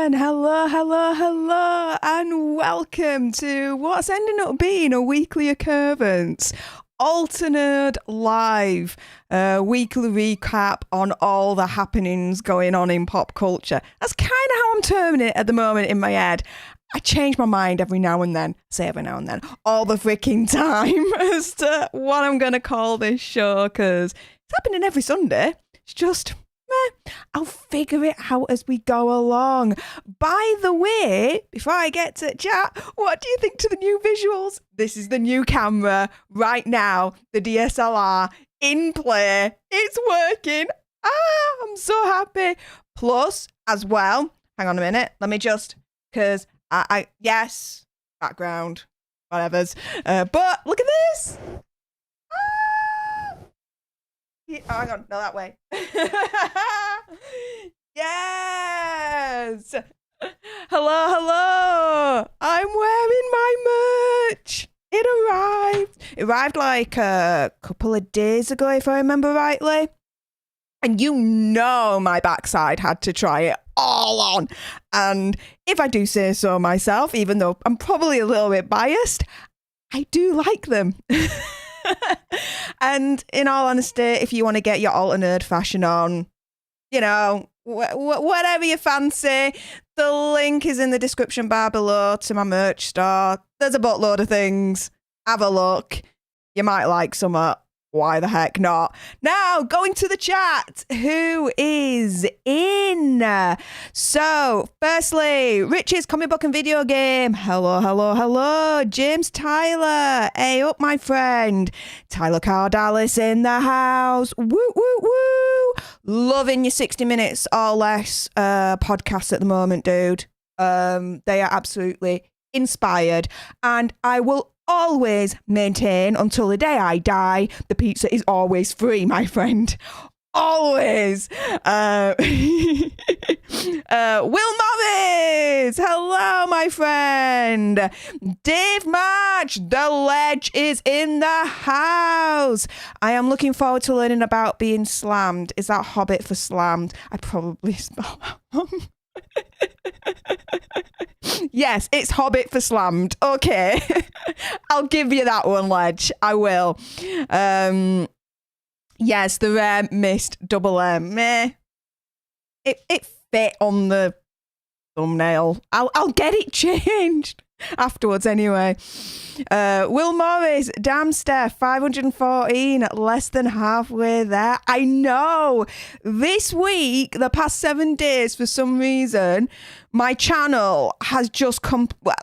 everyone. Hello, and welcome to what's ending up being a weekly occurrence. Alter Nerd Live, weekly recap on all the happenings going on in pop culture. That's kind of how I'm terming it at the moment in my head. I change my mind every now and then, all the freaking time as to what I'm going to call this show, because it's happening every Sunday. It's just, I'll figure it out as we go along. By the way, before I get to chat, what do you think to the new visuals? This is the new camera right now, the DSLR in play. It's working. I'm so happy. Plus, as well, hang on a minute. Let me just, because yes, background, whatever's. But look at this. Yeah, hang on, no, that way. Yes. Hello. I'm wearing my merch. It arrived. It arrived like a couple of days ago, if I remember rightly. And you know my backside had to try it all on. And if I do say so myself, even though I'm probably a little bit biased, I do like them. And in all honesty, if you want to get your alter nerd fashion on, you know, whatever you fancy, the link is in the description bar below to my merch store. There's a buttload of things. Have a look. You might like some. Why the heck not? Now, going to the chat. Who is in? So, firstly, Rich's comic book and video game. Hello. James Tyler. Hey up, my friend. Tyler Cardalis in the house. Woo. Loving your 60 minutes or less podcast at the moment, dude. They are absolutely inspired. And I will always maintain until the day I die, the pizza is always free, my friend. Always. Will Morris. Hello, my friend. Dave March, the ledge is in the house. I am looking forward to learning about being slammed. Is that Hobbit for slammed? I probably spelled that wrong. Yes, it's Hobbit for slammed. Okay. I'll give you that one, Ledge. I will. Yes, the rare mist double M. It fit on the thumbnail. I'll get it changed afterwards anyway. Will Morris, damn Steph, 514, less than halfway there. I know. This week, the past 7 days, for some reason, my channel has just comparatively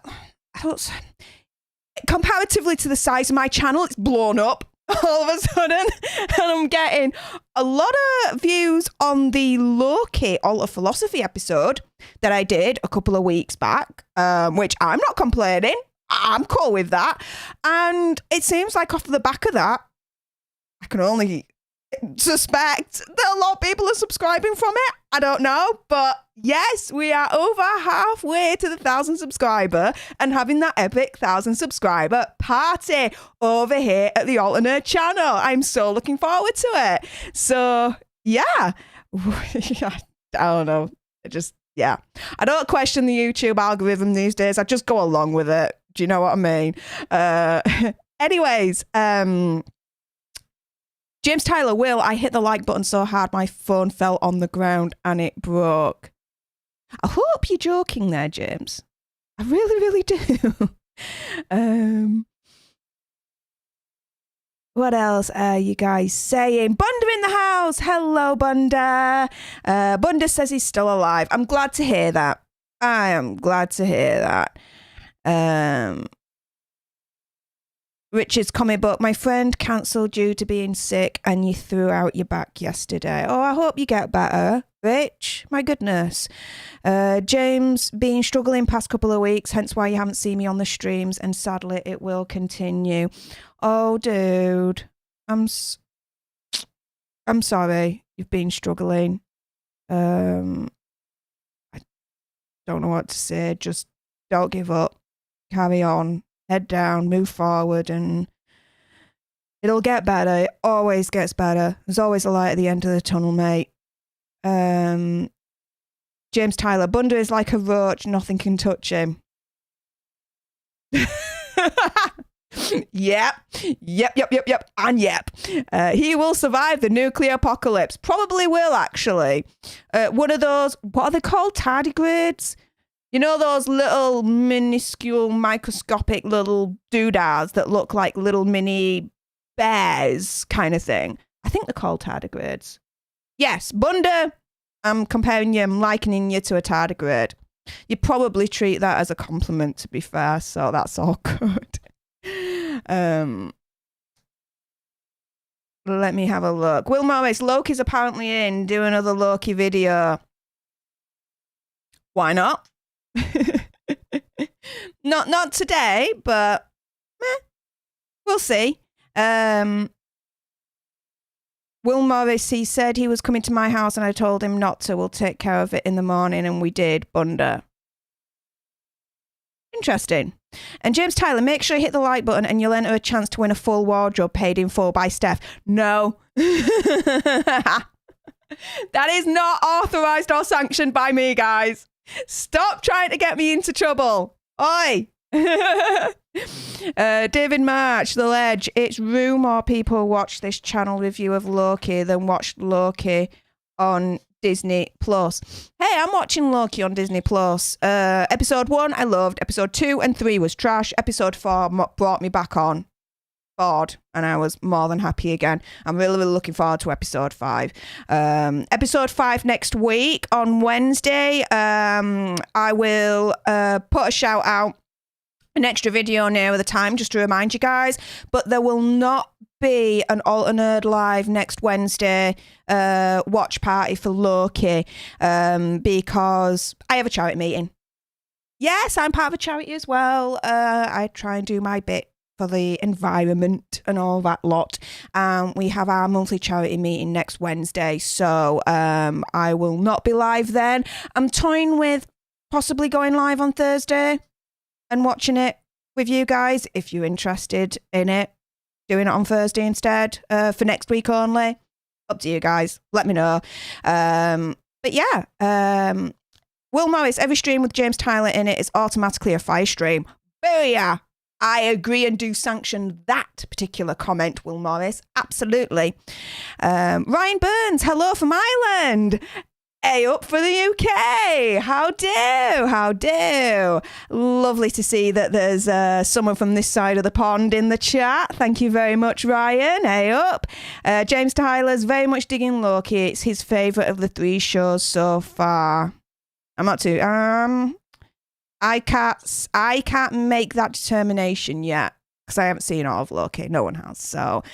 to the size of my channel, it's blown up all of a sudden, and I'm getting a lot of views on the Loki Alter Philosophy episode that I did a couple of weeks back, which I'm not complaining. I'm cool with that. And it seems like off the back of that, I can only suspect that a lot of people are subscribing from it. I don't know, but yes, we are over halfway to the 1,000 subscriber and having that epic 1,000 subscriber party over here at the Alter Nerd channel. I'm so looking forward to it. So yeah, I don't know. Yeah. I don't question the YouTube algorithm these days. I just go along with it. Do you know what I mean? Anyways, James Tyler, Will, I hit the like button so hard my phone fell on the ground and it broke. I hope you're joking there, James. I really do. What else are you guys saying? Bunda in the house. Hello, Bunda. Bunda says he's still alive. I'm glad to hear that. I am glad to hear that. Richard's comic book. My friend cancelled due to being sick and you threw out your back yesterday. Oh, I hope you get better, Rich. My goodness. James, been struggling past couple of weeks, hence why you haven't seen me on the streams, and sadly it will continue. Oh, dude. I'm sorry you've been struggling. I don't know what to say. Just don't give up. Carry on. Head down, move forward, and it'll get better. It always gets better. There's always a light at the end of the tunnel, mate. James Tyler, Bunda is like a roach. Nothing can touch him. Yep. And yep. He will survive the nuclear apocalypse. Probably will, actually. One of those, what are they called? Tardigrades? You know those little minuscule microscopic little doodads that look like little mini bears kind of thing? I think they're called tardigrades. Yes, Bunda, I'm comparing you, I'm likening you to a tardigrade. You probably treat that as a compliment, to be fair, so that's all good. Let me have a look. Will Morris, Loki's apparently in. Do another Loki video. Why not? Not today, but we'll see. Will Morris, he said he was coming to my house and I told him not to. We'll take care of it in the morning, and we did. Bunda. Interesting. And James Tyler, make sure you hit the like button and you'll enter a chance to win a full wardrobe paid in full by Stef. No. That is not authorised or sanctioned by me, guys. Stop trying to get me into trouble. Oi. David March, The Ledge. It's more people watch this channel review of Loki than watched Loki on Disney Plus. Hey, I'm watching Loki on Disney Plus. Episode 1 I loved. Episode 2 and 3 was trash. Episode 4 brought me back on board and I was more than happy again. I'm really looking forward to episode 5. Episode 5 next week on Wednesday. I will put a shout out, an extra video near the time, just to remind you guys, but there will not be an Alter Nerd live next Wednesday watch party for Loki because I have a charity meeting. Yes, I'm part of a charity as well. I try and do my bit for the environment and all that lot. We have our monthly charity meeting next Wednesday, so I will not be live then. I'm toying with possibly going live on Thursday and watching it with you guys if you're interested in it. Doing it on Thursday instead for next week only. Up to you guys. Let me know. But yeah, Will Morris, every stream with James Tyler in it is automatically a fire stream. Booyah! I agree and do sanction that particular comment, Will Morris. Absolutely. Ryan Burns, hello from Ireland. Hey, up for the UK. How do? Lovely to see that there's someone from this side of the pond in the chat. Thank you very much, Ryan. Hey, up. James Tyler's very much digging Loki. It's his favourite of the 3 shows so far. I'm not too... I can't make that determination yet because I haven't seen all of Loki. No one has. So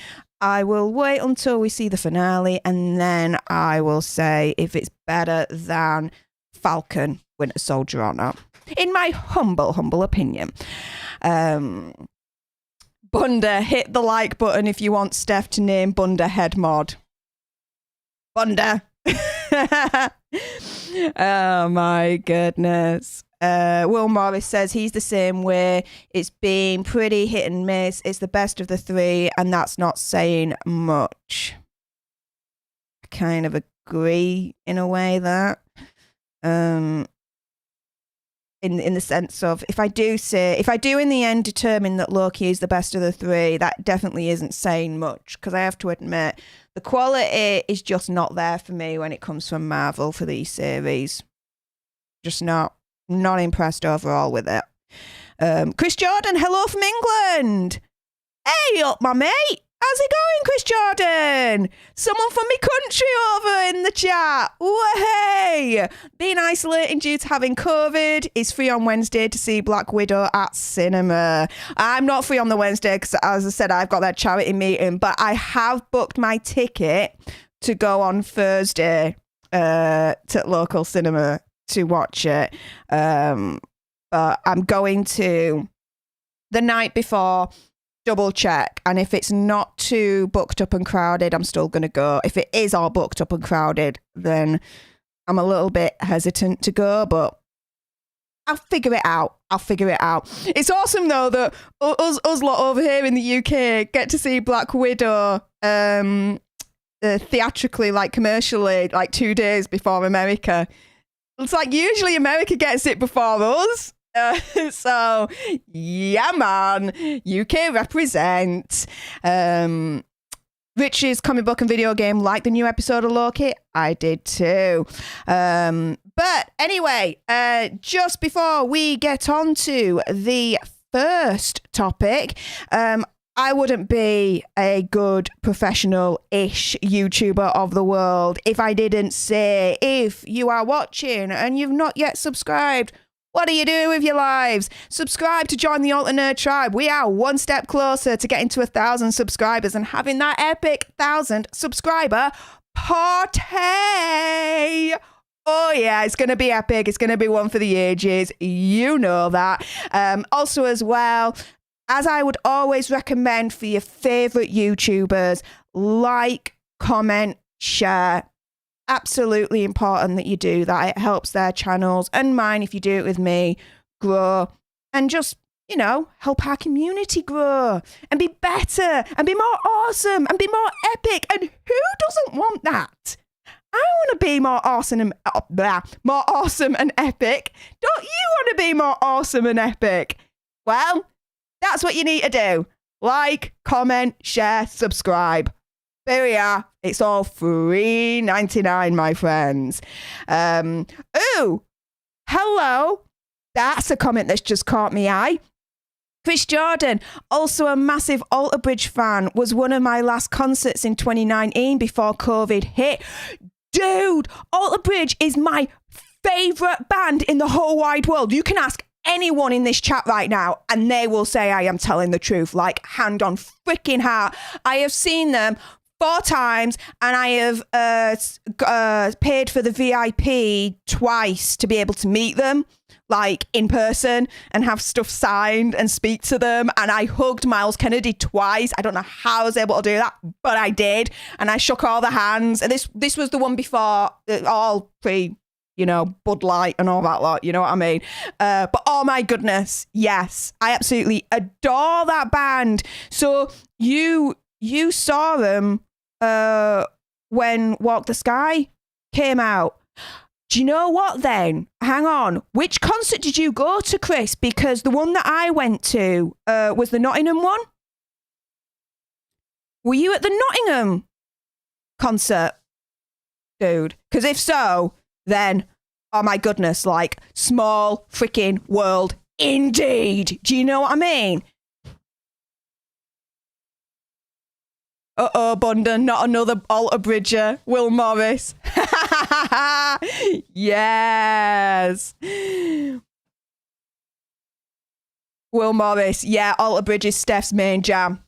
I will wait until we see the finale and then I will say if it's better than Falcon, Winter Soldier or not. In my humble opinion. Bunda, hit the like button if you want Steph to name Bunda head mod. Bunda. Oh my goodness. Will Morris says he's the same way. It's been pretty hit and miss. It's the best of the 3, and that's not saying much. I kind of agree in a way that, in the sense of if I do in the end determine that Loki is the best of the 3, that definitely isn't saying much because I have to admit the quality is just not there for me when it comes from Marvel for these series. Just not impressed overall with it. Chris Jordan, hello from England. Hey up, my mate. How's it going, Chris Jordan? Someone from my country over in the chat. Way! Being isolating due to having COVID, is free on Wednesday to see Black Widow at cinema. I'm not free on the Wednesday because, as I said, I've got that charity meeting, but I have booked my ticket to go on Thursday to local cinema to watch it. But I'm going to the night before double check, and if it's not too booked up and crowded, I'm still going to go. If it is all booked up and crowded, then I'm a little bit hesitant to go, but I'll figure it out. It's awesome though that us lot over here in the UK get to see Black Widow theatrically, like commercially, like 2 days before America. It's like usually America gets it before us. So, yeah, man. UK represent. Rich's comic book and video game liked the new episode of Loki. I did too. But anyway, just before we get on to the first topic, I wouldn't be a good professional-ish YouTuber of the world if I didn't say, if you are watching and you've not yet subscribed, what are you doing with your lives? Subscribe to join the Alter Nerd tribe. We are one step closer to getting to 1,000 subscribers and having that epic 1,000 subscriber party. Oh, yeah, it's going to be epic. It's going to be one for the ages. You know that. Also, as well, as I would always recommend for your favourite YouTubers, like, comment, share. Absolutely important that you do that. It helps their channels and mine, if you do it with me, grow and just, help our community grow and be better and be more awesome and be more epic. And who doesn't want that? I want to be more awesome and more awesome and epic. Don't you want to be more awesome and epic? Well, that's what you need to do. Like, comment, share, subscribe. There we are. It's all $3.99, my friends. Ooh, hello. That's a comment that's just caught me eye. Chris Jordan, also a massive Alter Bridge fan, was one of my last concerts in 2019 before COVID hit. Dude, Alter Bridge is my favourite band in the whole wide world. You can ask anyone in this chat right now and they will say I am telling the truth, like hand on freaking heart. I have seen them 4 times and I have paid for the VIP twice to be able to meet them, like in person, and have stuff signed and speak to them. And I hugged Miles Kennedy twice. I don't know how I was able to do that, but I did. And I shook all the hands. And this was the one before, all pre, Bud Light and all that lot, you know what I mean? But oh my goodness, yes, I absolutely adore that band. So you saw them when Walk the Sky came out. Do you know what then? Hang on. Which concert did you go to, Chris? Because the one that I went to was the Nottingham one. Were you at the Nottingham concert, dude? Because if so, then, oh my goodness, like, small freaking world indeed. Do you know what I mean? Uh-oh, Bunda, not another Alter Bridger. Will Morris. Yes. Will Morris. Yeah, Alter Bridge is Steph's main jam.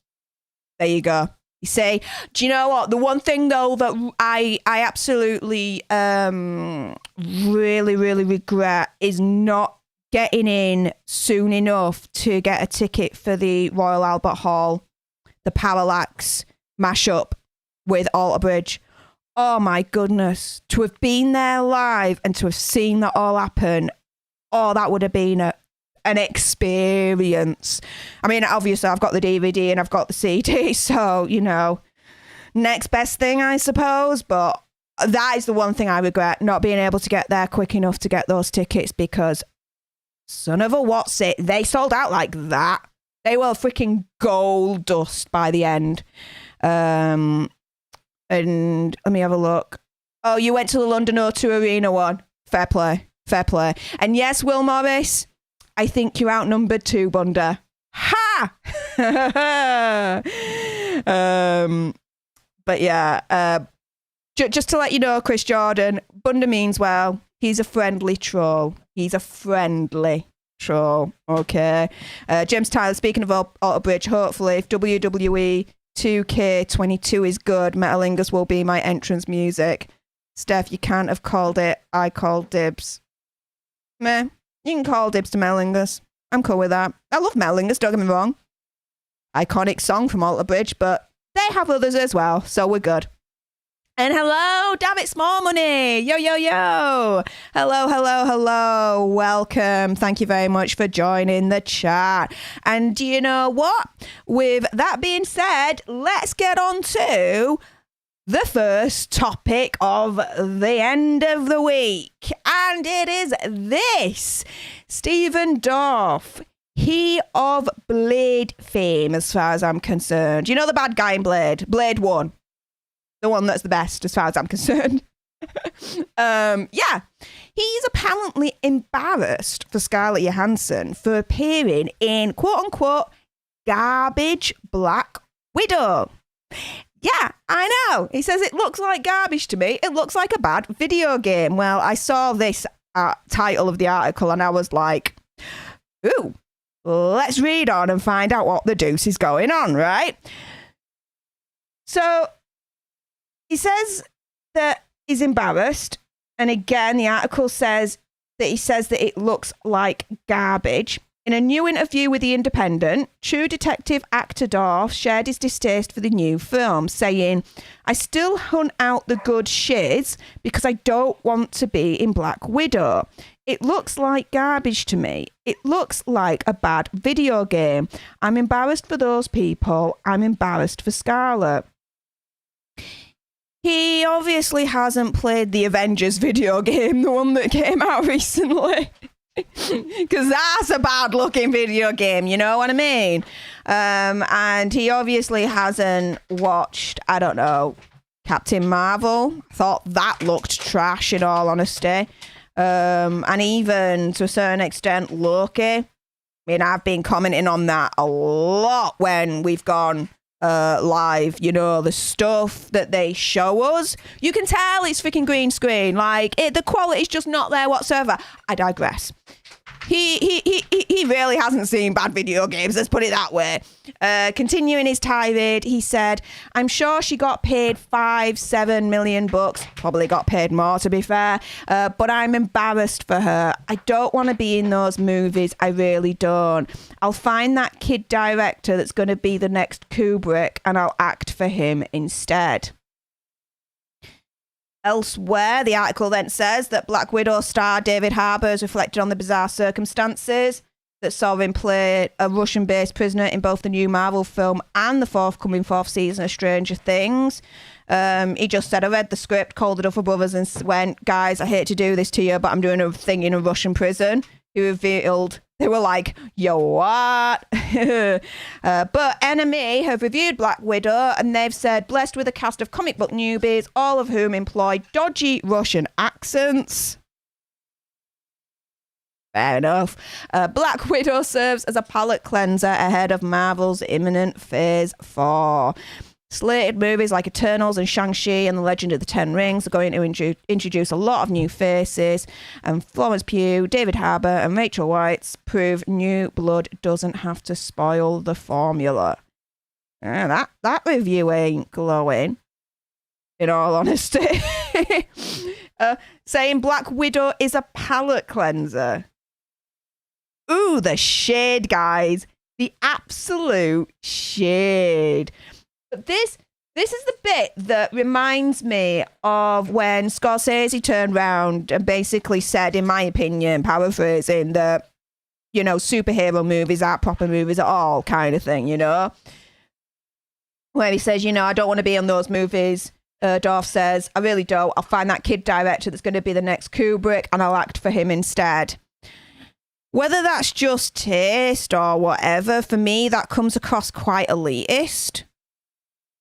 There you go. You see, do you know what? The one thing, though, that I absolutely really, really regret is not getting in soon enough to get a ticket for the Royal Albert Hall, the Parallax mashup with Alter Bridge. Oh my goodness, to have been there live and to have seen that all happen, oh, that would have been an experience. I mean, obviously I've got the DVD and I've got the CD, so, next best thing, I suppose. But that is the one thing I regret, not being able to get there quick enough to get those tickets, because son of a what's it, they sold out like that. They were freaking gold dust by the end. And let me have a look. Oh, you went to the London O2 Arena one. Fair play. And yes, Will Morris, I think you're outnumbered too, Bunda. Ha! But yeah, just to let you know, Chris Jordan, Bunda means well. He's a friendly troll. Okay. James Tyler, speaking of Alter Bridge, hopefully if WWE 2K22 is good, Metalingus will be my entrance music. Steph, you can't have called it. I called dibs. Meh. You can call dibs to Metalingus. I'm cool with that. I love Metalingus, don't get me wrong. Iconic song from Alter Bridge, but they have others as well, so we're good. And hello, David Small Money. Yo. Hello. Welcome. Thank you very much for joining the chat. And do you know what? With that being said, let's get on to the first topic of the end of the week. And it is this. Stephen Dorff, he of Blade fame, as far as I'm concerned. You know the bad guy in Blade? Blade 1. The one that's the best, as far as I'm concerned. Yeah. He's apparently embarrassed for Scarlett Johansson for appearing in, quote-unquote, garbage Black Widow. Yeah, I know. He says it looks like garbage to me. It looks like a bad video game. Well, I saw this title of the article and I was like, ooh, let's read on and find out what the deuce is going on, right? So he says that he's embarrassed. And again, the article says that he says that it looks like garbage. In a new interview with The Independent, True Detective actor Dorff shared his distaste for the new film, saying, I still hunt out the good shiz because I don't want to be in Black Widow. It looks like garbage to me. It looks like a bad video game. I'm embarrassed for those people. I'm embarrassed for Scarlett. He obviously hasn't played the Avengers video game, the one that came out recently. Because that's a bad-looking video game, you know what I mean? And he obviously hasn't watched, I don't know, Captain Marvel. I thought that looked trash, in all honesty. And even, to a certain extent, Loki. I mean, I've been commenting on that a lot when we've gone live, you know, the stuff that they show us, you can tell it's freaking green screen. Like, the quality's just not there whatsoever. I digress. He really hasn't seen bad video games, let's put it that way. Continuing his tirade, he said, I'm sure she got paid $5-7 million bucks. Probably got paid more, to be fair. But I'm embarrassed for her. I don't want to be in those movies. I really don't. I'll find that kid director that's going to be the next Kubrick and I'll act for him instead. Elsewhere, the article then says that Black Widow star David Harbour has reflected on the bizarre circumstances that saw him play a Russian-based prisoner in both the new Marvel film and the forthcoming fourth season of Stranger Things. He just said, I read the script, called the Duffer Brothers and went, guys, I hate to do this to you, but I'm doing a thing in a Russian prison. He revealed, they were like, yo, what? But Enemy have reviewed Black Widow and they've said, blessed with a cast of comic book newbies, all of whom employ dodgy Russian accents. Fair enough. Black Widow serves as a palate cleanser ahead of Marvel's imminent Phase 4. Slated movies like Eternals and Shang-Chi and The Legend of the Ten Rings are going to introduce a lot of new faces, and Florence Pugh, David Harbour and Rachel Weisz prove new blood doesn't have to spoil the formula. That review ain't glowing, in all honesty. Saying Black Widow is a palate cleanser. Ooh, the shade, guys. The absolute shade. But this is the bit that reminds me of when Scorsese turned around and basically said, in my opinion, paraphrasing, that, you know, superhero movies aren't proper movies at all, kind of thing, you know? Where he says, you know, I don't want to be in those movies. Dorff says, I really don't. I'll find that kid director that's going to be the next Kubrick and I'll act for him instead. Whether that's just taste or whatever, for me, that comes across quite elitist.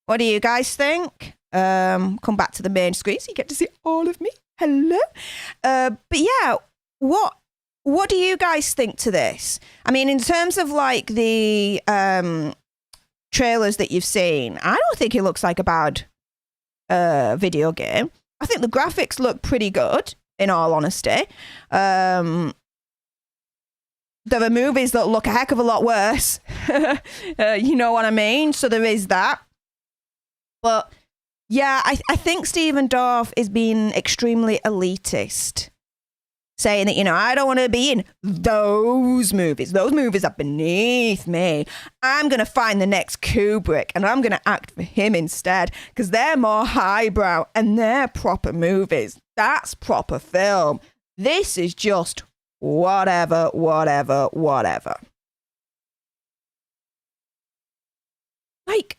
What do you guys think? Come back to the main screen so you get to see all of me. Hello. But yeah, what do you guys think to this? I mean, in terms of like the trailers that you've seen, I don't think it looks like a bad video game. I think the graphics look pretty good, in all honesty. There are movies that look a heck of a lot worse. You know what I mean? So there is that. But yeah, I think Stephen Dorff is being extremely elitist, saying that, you know, I don't want to be in those movies. Those movies are beneath me. I'm going to find the next Kubrick and I'm going to act for him instead because they're more highbrow and they're proper movies. That's proper film. This is just whatever. Like,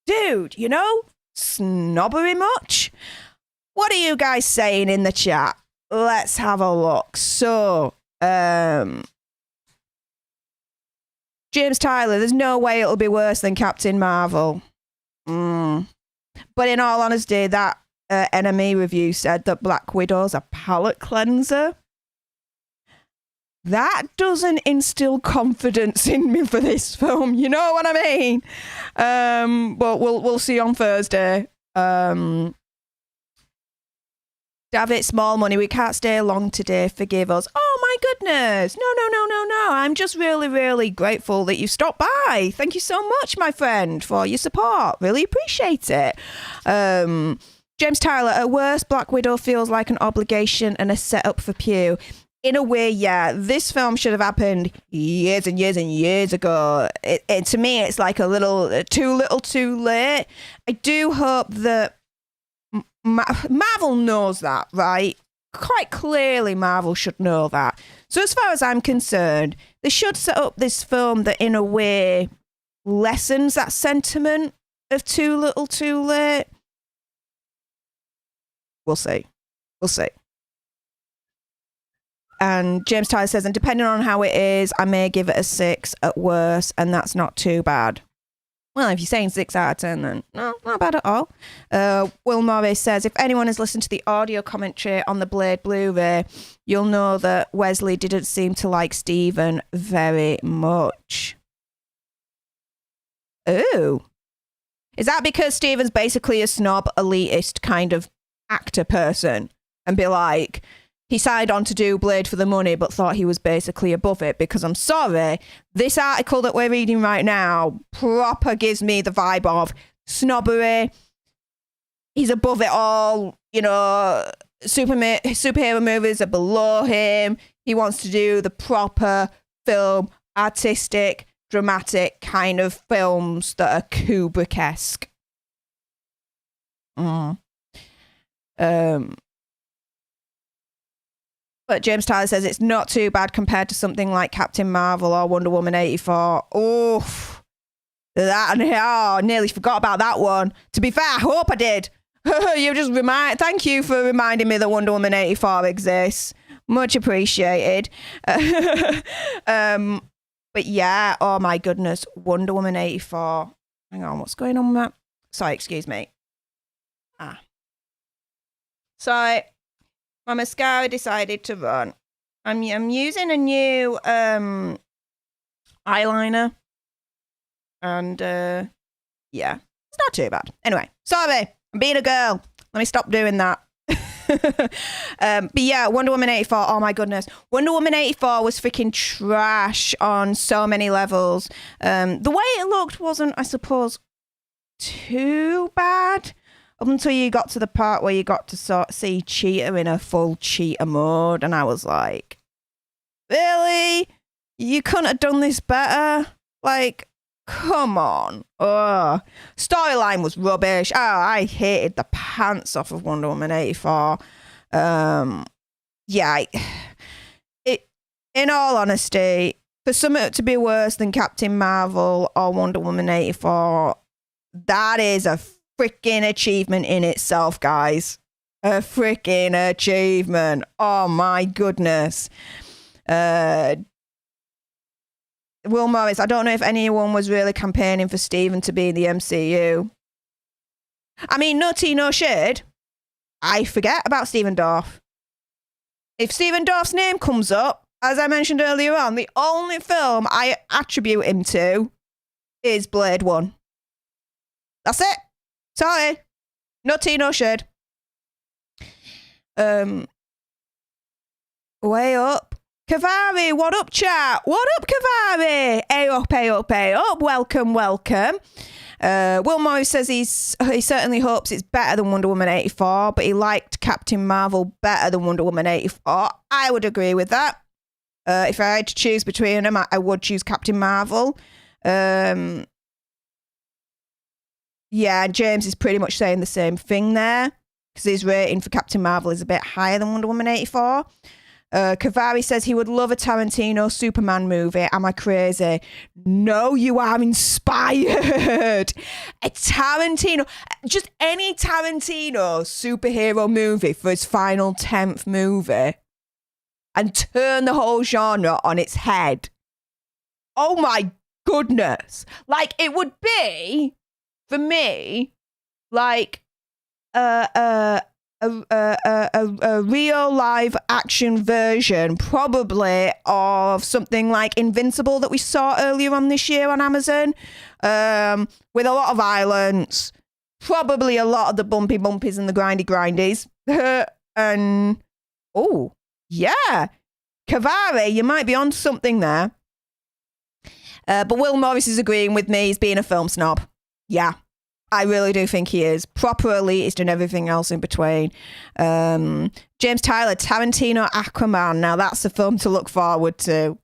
dude, you know, snobbery much? What are you guys saying in the chat? Let's have a look. So, James Tyler, there's no way it'll be worse than Captain Marvel. But in all honesty, that Enemy review said that Black Widow's a palate cleanser. That doesn't instill confidence in me for this film. You know what I mean? But we'll see on Thursday. David, small money. We can't stay long today. Forgive us. Oh my goodness. No. I'm just really, really grateful that you stopped by. Thank you so much, my friend, for your support. Really appreciate it. James Tyler, at worst, Black Widow feels like an obligation and a setup for Pew. In a way, yeah, this film should have happened years and years and years ago. To me, it's like a little too late. I do hope that Marvel knows that, right? Quite clearly, Marvel should know that. So as far as I'm concerned, they should set up this film that, in a way, lessens that sentiment of too little, too late. We'll see. And James Tyler says, and depending on how it is, I may give it a 6 at worst, and that's not too bad. Well, if you're saying 6 out of 10, then no, not bad at all. Will Morris says, if anyone has listened to the audio commentary on the Blade Blu-ray, you'll know that Wesley didn't seem to like Stephen very much. Ooh. Is that because Stephen's basically a snob, elitist kind of actor person? And be like, he signed on to do Blade for the money, but thought he was basically above it? Because I'm sorry, this article that we're reading right now proper gives me the vibe of snobbery. He's above it all. You know, superhero movies are below him. He wants to do the proper film, artistic, dramatic kind of films that are Kubrick-esque. But James Tyler says it's not too bad compared to something like Captain Marvel or Wonder Woman 84. Oof. I nearly forgot about that one. To be fair, I hope I did. Thank you for reminding me that Wonder Woman 84 exists. Much appreciated. But yeah, oh my goodness, Wonder Woman 84. Hang on, what's going on with that? Sorry, excuse me. Sorry, my mascara decided to run. I'm using a new eyeliner. And yeah, it's not too bad. Anyway, sorry, I'm being a girl. Let me stop doing that. But yeah, Wonder Woman 84, oh my goodness. Wonder Woman 84 was freaking trash on so many levels. The way it looked wasn't, I suppose, too bad. Up until you got to the part where you got to see Cheetah in a full Cheetah mode. And I was like, really? You couldn't have done this better? Like, come on. Storyline was rubbish. Oh, I hated the pants off of Wonder Woman 84. Yeah, in all honesty, for something to be worse than Captain Marvel or Wonder Woman 84, that is a freaking achievement in itself, guys. A freaking achievement. Oh my goodness. Will Morris, I don't know if anyone was really campaigning for Stephen to be in the MCU. I mean, no tea, no shade. I forget about Stephen Dorff. If Stephen Dorff's name comes up, as I mentioned earlier on, the only film I attribute him to is Blade 1. That's it. Sorry. No tea, no shade. Way up. Kavari, what up, chat? What up, Kavari? Hey up, hey up, hey up. Welcome, welcome. Will Morris says he certainly hopes it's better than Wonder Woman 84, but he liked Captain Marvel better than Wonder Woman 84. I would agree with that. If I had to choose between them, I would choose Captain Marvel. Yeah, James is pretty much saying the same thing there, because his rating for Captain Marvel is a bit higher than Wonder Woman 84. Kavari says he would love a Tarantino Superman movie. Am I crazy? No, you are inspired. A Tarantino, just any Tarantino superhero movie for his final 10th movie and turn the whole genre on its head. Oh my goodness. Like, it would be, for me, like a real live action version, probably, of something like Invincible that we saw earlier on this year on Amazon, with a lot of violence, probably a lot of the bumpy bumpies and the grindy grindies. And, oh, yeah, Kavari, you might be on something there. But Will Morris is agreeing with me. He's being a film snob. Yeah, I really do think he is. Proper elitist and everything else in between. James Tyler, Tarantino Aquaman. Now that's a film to look forward to.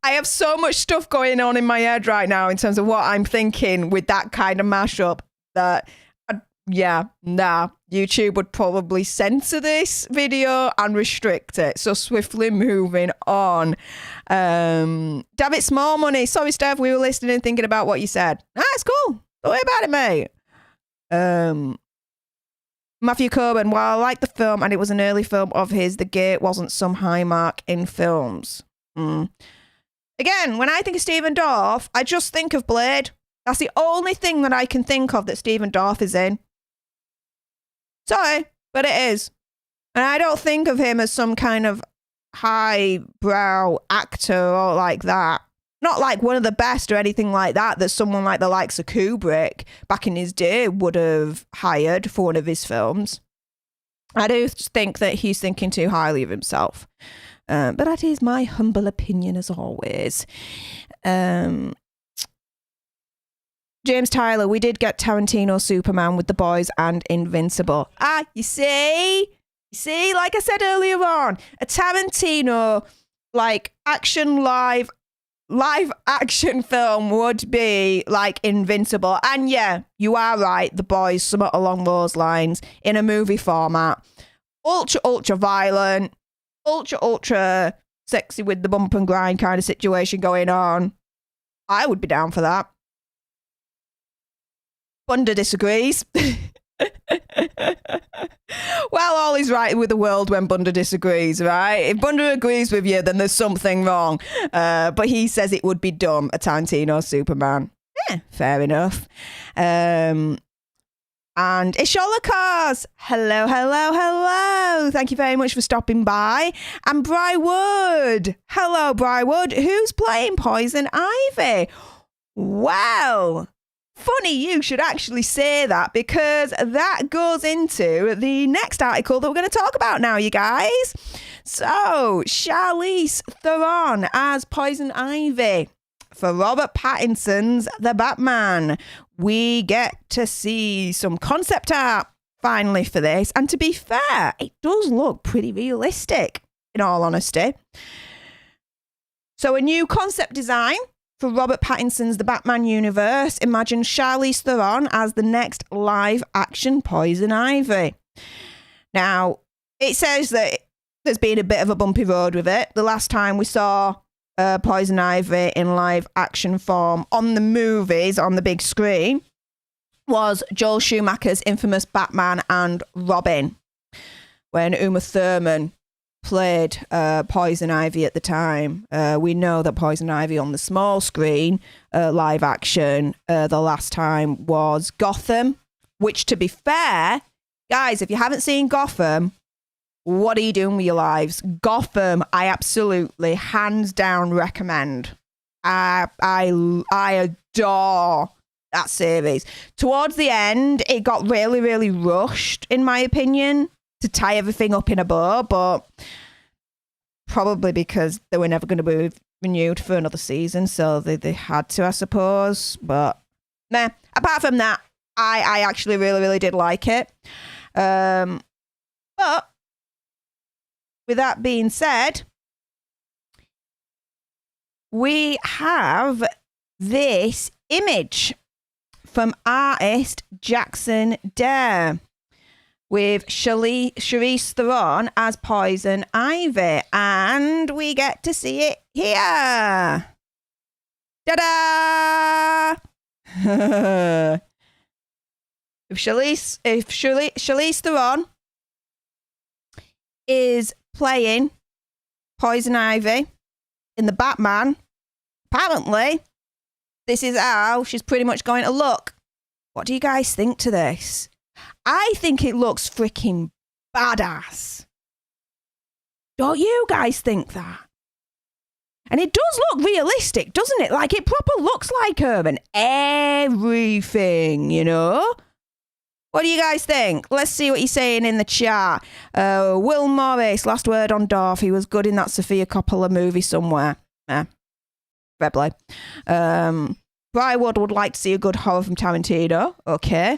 I have so much stuff going on in my head right now in terms of what I'm thinking with that kind of mashup that... YouTube would probably censor this video and restrict it. So swiftly moving on. Damn it, Small Money. Sorry, Steph, we were listening and thinking about what you said. It's cool. Don't worry about it, mate. Matthew Coburn, while I like the film and it was an early film of his, the gate wasn't some high mark in films. Again, when I think of Stephen Dorff, I just think of Blade. That's the only thing that I can think of that Stephen Dorff is in. Sorry, but it is. And I don't think of him as some kind of highbrow actor or like that. Not like one of the best or anything like that someone like the likes of Kubrick back in his day would have hired for one of his films. I do think that he's thinking too highly of himself. But that is my humble opinion as always. James Tyler, we did get Tarantino Superman with The Boys and Invincible. You see, like I said earlier on, a Tarantino like action live action film would be like Invincible. And yeah, you are right, The Boys, somewhat along those lines, in a movie format. Ultra violent, ultra sexy with the bump and grind kind of situation going on. I would be down for that. Bunda disagrees. Well, all is right with the world when Bunda disagrees, right? If Bunda agrees with you, then there's something wrong. But he says it would be dumb, a Tarantino Superman. Fair enough. And Ishola Cars. Hello. Thank you very much for stopping by. And Brywood. Hello, Brywood. Who's playing Poison Ivy? Well, funny you should actually say that, because that goes into the next article that we're going to talk about now, you guys. So, Charlize Theron as Poison Ivy for Robert Pattinson's The Batman. We get to see some concept art finally for this. And to be fair, it does look pretty realistic, in all honesty. So a new concept design for Robert Pattinson's The Batman universe imagines Charlize Theron as the next live action Poison Ivy. Now, it says that there's been a bit of a bumpy road with it. The last time we saw Poison Ivy in live action form on the movies, on the big screen, was Joel Schumacher's infamous Batman and Robin, when Uma Thurman played Poison Ivy at the time. We know that Poison Ivy on the small screen, live action, the last time was Gotham, which, to be fair, guys, if you haven't seen Gotham, what are you doing with your lives? Gotham, I absolutely, hands down, recommend. I adore that series. Towards the end, it got really, really rushed, in my opinion, to tie everything up in a bow, but probably because they were never going to be renewed for another season, so they had to, I suppose. But nah, apart from that, I actually really, really did like it. But with that being said, we have this image for from artist Jackson Dare, with Charlize Theron as Poison Ivy. And we get to see it here. Ta-da! If Charlize Theron is playing Poison Ivy in the Batman, apparently this is how she's pretty much going to look. What do you guys think to this? I think it looks freaking badass. Don't you guys think that? And it does look realistic, doesn't it? Like, it proper looks like her and everything, you know? What do you guys think? Let's see what you're saying in the chat. Will Morris, last word on Dorf. He was good in that Sofia Coppola movie somewhere. Fair play. Brywood would like to see a good horror from Tarantino. Okay.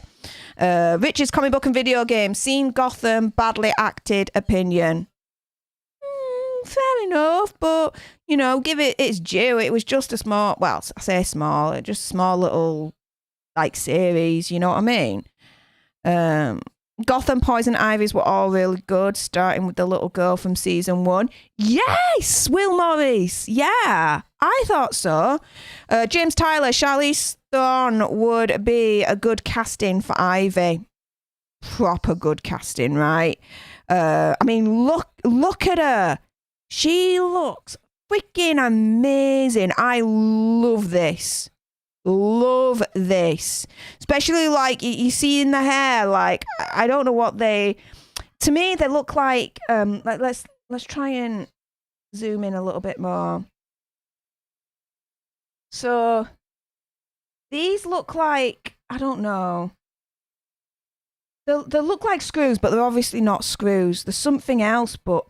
Richard's comic book and video game. Seen Gotham, badly acted, opinion. Fair enough, but, you know, give it its due. It was just a small, well, I say small, just a small little, like, series, you know what I mean? Gotham, Poison Ivies were all really good, starting with the little girl from season 1. Yes, Will Morris. Yeah, I thought so. James Tyler, Charlize Theron would be a good casting for Ivy. Proper good casting, right? I mean, look at her. She looks freaking amazing. I love this. Love this, especially like you see in the hair. Like, I don't know what to me they look like. Let's try and zoom in a little bit more. So these look like, I don't know, they look like screws, but they're obviously not screws. There's something else, but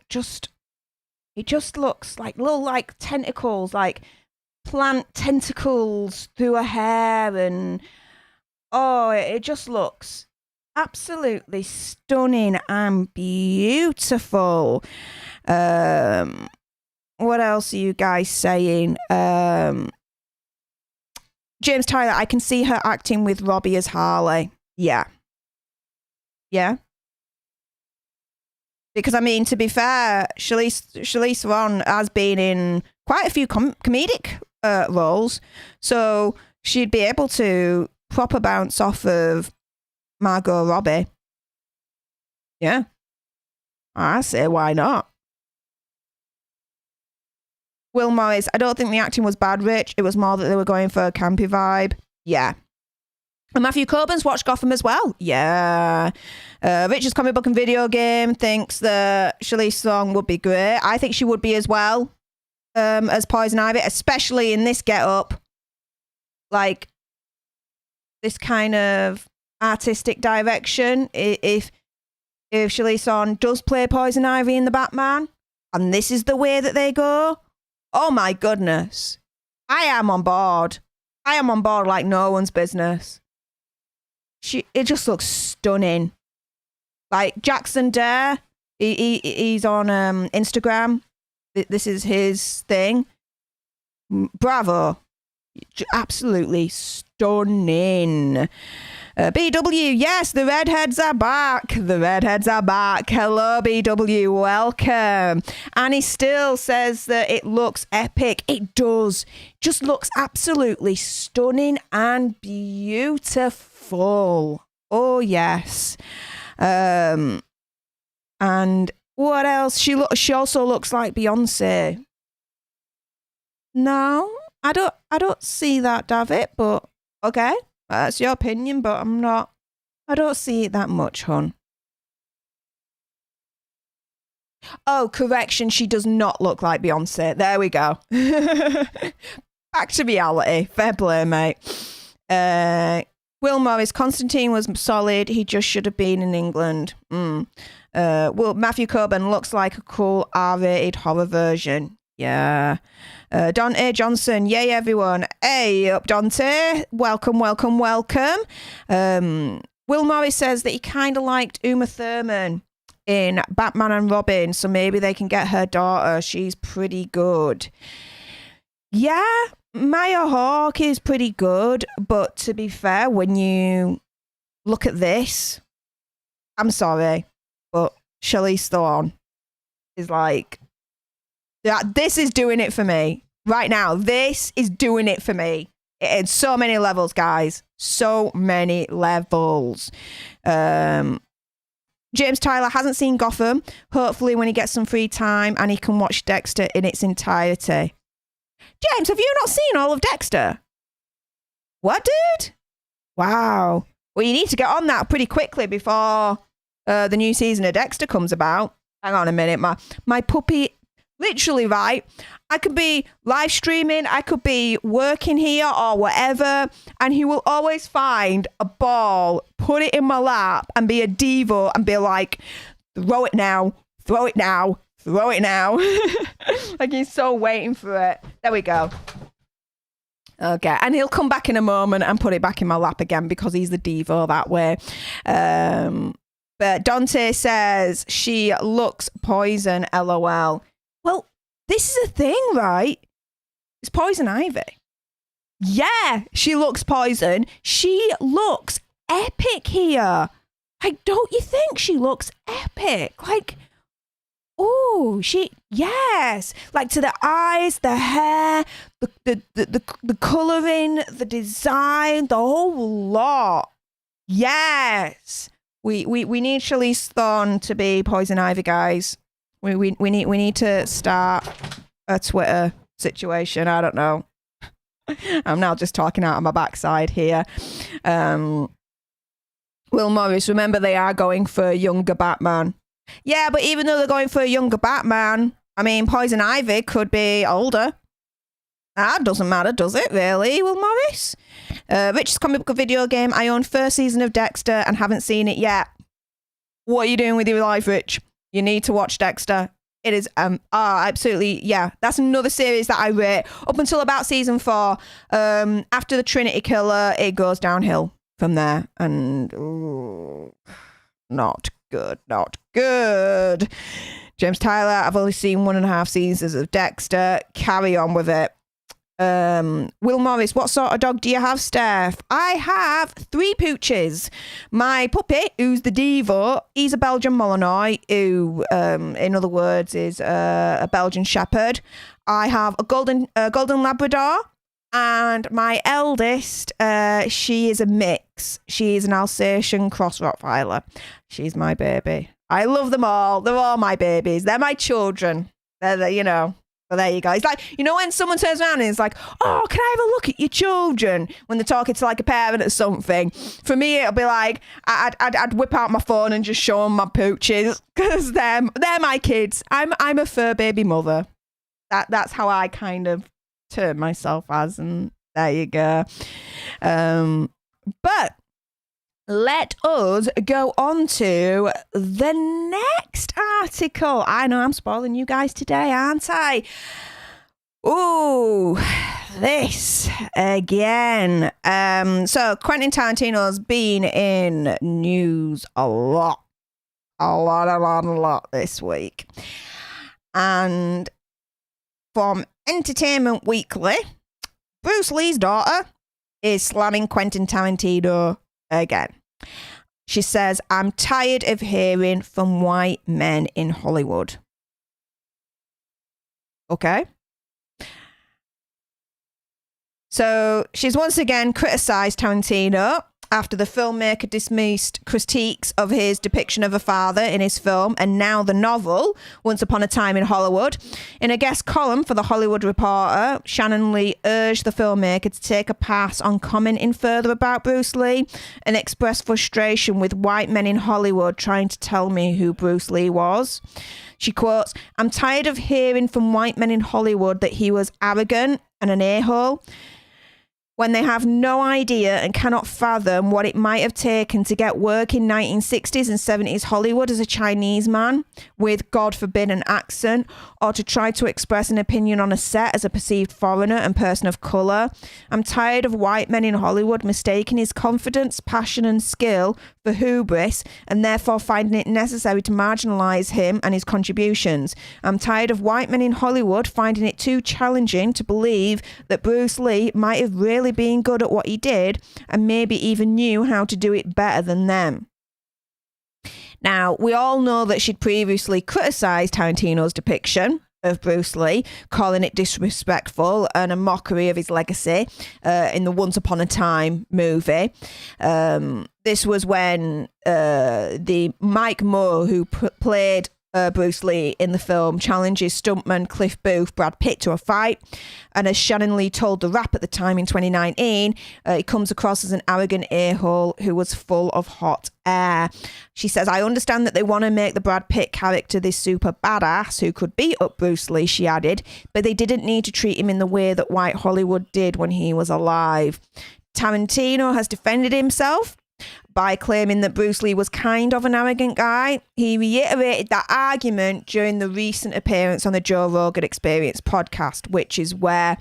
it just looks like little like tentacles, like plant tentacles through her hair, and it just looks absolutely stunning and beautiful. What else are you guys saying? James Tyler, I can see her acting with Robbie as Harley. Yeah. Because, I mean, to be fair, Charlize Theron has been in quite a few comedic roles, so she'd be able to proper bounce off of Margot Robbie. Yeah. I say, why not? Will Morris, I don't think the acting was bad, Rich. It was more that they were going for a campy vibe. Yeah. And Matthew Coburns watched Gotham as well. Yeah. Richard's comic book and video game thinks that Charlize Theron would be great. I think she would be as well, as Poison Ivy, especially in this get-up. Like, this kind of artistic direction. If Charlize Theron does play Poison Ivy in the Batman, and this is the way that they go, oh my goodness. I am on board. I am on board like no one's business. It just looks stunning. Like Jackson Dare, he's on Instagram. This is his thing. Bravo. Absolutely stunning. BW, yes, the redheads are back. The redheads are back. Hello, BW, welcome. Annie Still says that it looks epic. It does. Just looks absolutely stunning and beautiful. Oh, yes. And what else? She also looks like Beyonce. No, I don't see that, David, but okay. That's your opinion, but I don't see it that much, hon. Oh, correction, she does not look like Beyonce. There we go. Back to reality. Fair play, mate. Will Morris, Constantine was solid. He just should have been in England. Well, Matthew Coburn looks like a cool R-rated horror version. Yeah. Dante Johnson, yay everyone. Hey up, Dante. Welcome. Will Morris says that he kind of liked Uma Thurman in Batman and Robin, so maybe they can get her daughter. She's pretty good. Yeah, Maya Hawke is pretty good, but to be fair, when you look at this, I'm sorry, but Charlize Theron is like, this is doing it for me right now. This is doing it for me in so many levels, guys. So many levels. James Tyler hasn't seen Gotham. Hopefully when he gets some free time and he can watch Dexter in its entirety. James, have you not seen all of Dexter? What, dude? Wow. Well, you need to get on that pretty quickly before the new season of Dexter comes about. Hang on a minute. My puppy, literally, right? I could be live streaming. I could be working here or whatever. And he will always find a ball, put it in my lap and be a diva and be like, throw it now, throw it now, throw it now. Like he's so waiting for it. There we go. Okay, and he'll come back in a moment and put it back in my lap again because he's the diva that way. But Dante says she looks poison, LOL. Well, this is a thing, right? It's Poison Ivy. Yeah, she looks poison. She looks epic here. Like, don't you think she looks epic? Like, oh, yes. Like to the eyes, the hair, the colouring, the design, the whole lot. Yes. We need Charlize Theron to be Poison Ivy, guys. We need to start a Twitter situation. I don't know. I'm now just talking out of my backside here. Will Morris, remember they are going for a younger Batman. Yeah, but even though they're going for a younger Batman, I mean, Poison Ivy could be older. That doesn't matter, does it, really, Will Morris? Rich's comic book video game. I own first season of Dexter and haven't seen it yet. What are you doing with your life, Rich? You need to watch Dexter. It is, absolutely, yeah. That's another series that I rate. Up until about season 4, after the Trinity Killer, it goes downhill from there. And, ooh, not good. James Tyler, I've only seen 1.5 seasons of Dexter. Carry on with it. Will Morris, what sort of dog do you have, Steph? I have 3 pooches. My puppy, who's the Devo, he's a Belgian Malinois, who, in other words, is a Belgian Shepherd. I have a golden Labrador, and my eldest, she is a mix. She is an Alsatian cross Rottweiler. She's my baby. I love them all. They're all my babies. They're my children. They're you know. Well, there you go. It's like, you know, when someone turns around and is like, oh, can I have a look at your children? When they're talking to like a parent or something. For me, it'll be like, I'd whip out my phone and just show them my pooches because they're my kids. I'm a fur baby mother. That's how I kind of term myself as, and there you go. But let us go on to the next article. I know I'm spoiling you guys today, aren't I? Ooh, this again. So Quentin Tarantino's been in news a lot this week. And from Entertainment Weekly, Bruce Lee's daughter is slamming Quentin Tarantino again. She says, I'm tired of hearing from white men in Hollywood. Okay. So she's once again criticised Tarantino after the filmmaker dismissed critiques of his depiction of a father in his film and now the novel, Once Upon a Time in Hollywood. In a guest column for The Hollywood Reporter, Shannon Lee urged the filmmaker to take a pass on commenting further about Bruce Lee and expressed frustration with white men in Hollywood trying to tell me who Bruce Lee was. She quotes, I'm tired of hearing from white men in Hollywood that he was arrogant and an a-hole, when they have no idea and cannot fathom what it might have taken to get work in 1960s and 70s Hollywood as a Chinese man with, God forbid, an accent, or to try to express an opinion on a set as a perceived foreigner and person of colour. I'm tired of white men in Hollywood mistaking his confidence, passion and skill for hubris and therefore finding it necessary to marginalise him and his contributions. I'm tired of white men in Hollywood finding it too challenging to believe that Bruce Lee might have really been good at what he did and maybe even knew how to do it better than them. Now, we all know that she'd previously criticised Tarantino's depiction of Bruce Lee, calling it disrespectful and a mockery of his legacy in the Once Upon a Time movie. This was when the Mike Moore, who played Bruce Lee in the film, challenges stuntman Cliff Booth, Brad Pitt, to a fight. And as Shannon Lee told The Wrap at the time in 2019, he comes across as an arrogant a-hole who was full of hot air. She says, I understand that they want to make the Brad Pitt character this super badass who could beat up Bruce Lee, she added, but they didn't need to treat him in the way that white Hollywood did when he was alive. Tarantino has defended himself by claiming that Bruce Lee was kind of an arrogant guy. He reiterated that argument during the recent appearance on the Joe Rogan Experience podcast, which is where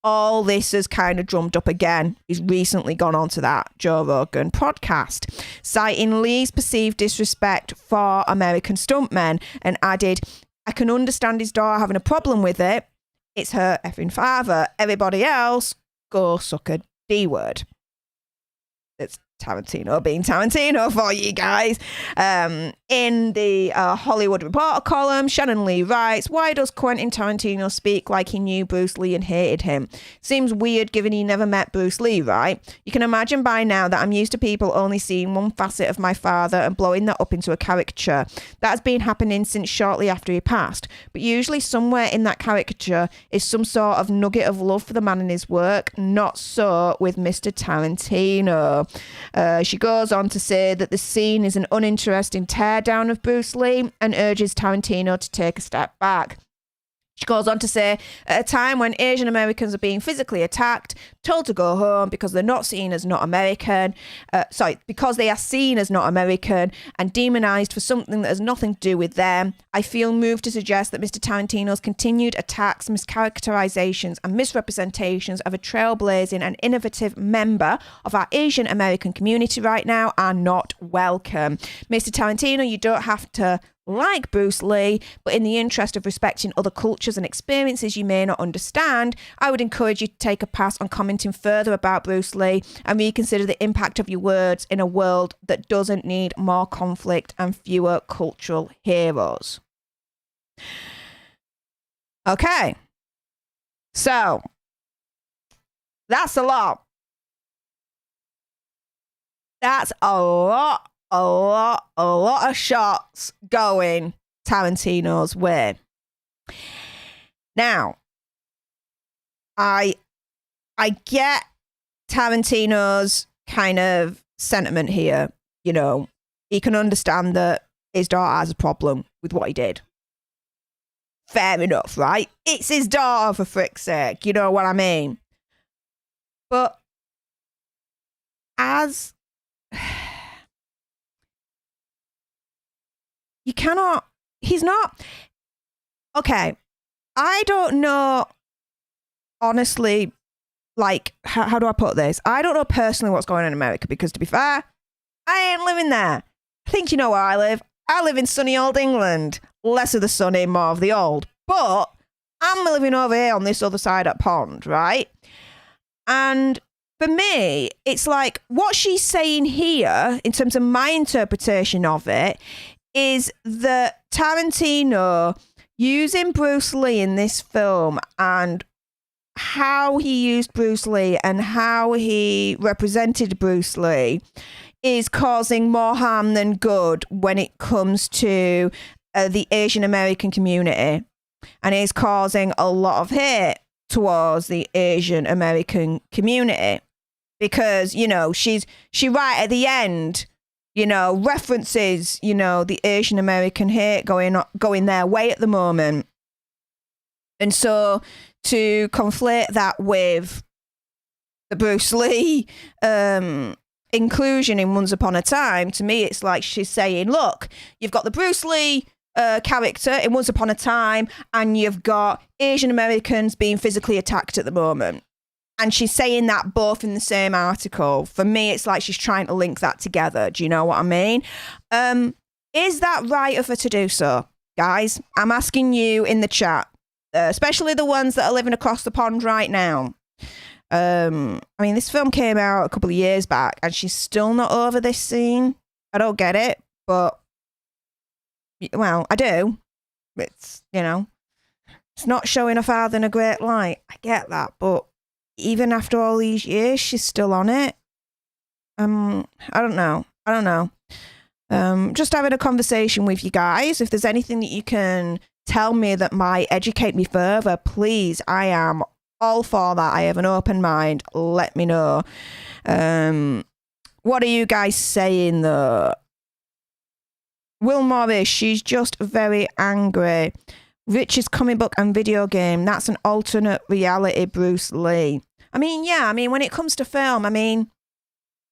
all this has kind of drummed up again. He's recently gone on to that Joe Rogan podcast, citing Lee's perceived disrespect for American stuntmen, and added, I can understand his daughter having a problem with it. It's her effing father. Everybody else, go suck a D-word. It's Tarantino being Tarantino for you guys. In the Hollywood Reporter column, Shannon Lee writes, why does Quentin Tarantino speak like he knew Bruce Lee and hated him? Seems weird given he never met Bruce Lee, right? You can imagine by now that I'm used to people only seeing one facet of my father and blowing that up into a caricature. That has been happening since shortly after he passed. But usually somewhere in that caricature is some sort of nugget of love for the man and his work. Not so with Mr. Tarantino. She goes on to say that the scene is an uninteresting teardown of Bruce Lee and urges Tarantino to take a step back. She goes on to say, at a time when Asian Americans are being physically attacked, told to go home because they're not seen as not American, because they are seen as not American and demonized for something that has nothing to do with them, I feel moved to suggest that Mr. Tarantino's continued attacks, mischaracterizations and misrepresentations of a trailblazing and innovative member of our Asian American community right now are not welcome. Mr. Tarantino, you don't have to like Bruce Lee, but in the interest of respecting other cultures and experiences you may not understand, I would encourage you to take a pass on commenting further about Bruce Lee and reconsider the impact of your words in a world that doesn't need more conflict and fewer cultural heroes. Okay. So, that's a lot. That's a lot of shots going Tarantino's way. Now, I get Tarantino's kind of sentiment here. You know, he can understand that his daughter has a problem with what he did. Fair enough, right? It's his daughter, for frick's sake. You know what I mean? But as you cannot, he's not, okay, I don't know, honestly, like, how do I put this? I don't know personally what's going on in America because, to be fair, I ain't living there. I think you know where I live. I live in sunny old England. Less of the sunny, more of the old. But I'm living over here on this other side of the pond, right? And for me, it's like what she's saying here, in terms of my interpretation of it, is that Tarantino using Bruce Lee in this film and how he used Bruce Lee and how he represented Bruce Lee is causing more harm than good when it comes to the Asian American community, and is causing a lot of hate towards the Asian American community because, you know, she right at the end, you know, references, you know, the Asian American hate going their way at the moment. And so to conflate that with the Bruce Lee inclusion in Once Upon a Time, to me, it's like she's saying, look, you've got the Bruce Lee character in Once Upon a Time, and you've got Asian Americans being physically attacked at the moment. And she's saying that both in the same article. For me, it's like she's trying to link that together. Do you know what I mean? Is that right of her to do so? Guys, I'm asking you in the chat, especially the ones that are living across the pond right now. I mean, this film came out a couple of years back and she's still not over this scene. I don't get it, but, well, I do. It's, you know, it's not showing her father in a great light. I get that, but even after all these years, she's still on it. I don't know. Just having a conversation with you guys. If there's anything that you can tell me that might educate me further, please, I am all for that. I have an open mind. Let me know. What are you guys saying though? Will Morris, she's just very angry. Rich's comic book and video game, that's an alternate reality Bruce Lee. I mean, yeah, when it comes to film,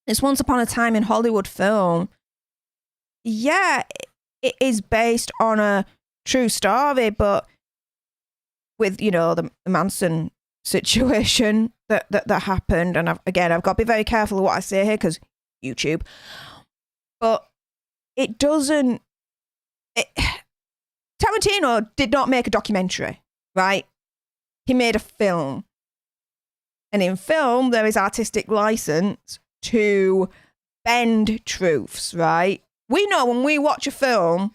it's Once Upon a Time in Hollywood film. Yeah, it is based on a true story, but with, you know, the Manson situation that happened. And I've got to be very careful of what I say here because YouTube. But it doesn't... Tarantino did not make a documentary, right? He made a film. And in film, there is artistic license to bend truths, right? We know when we watch a film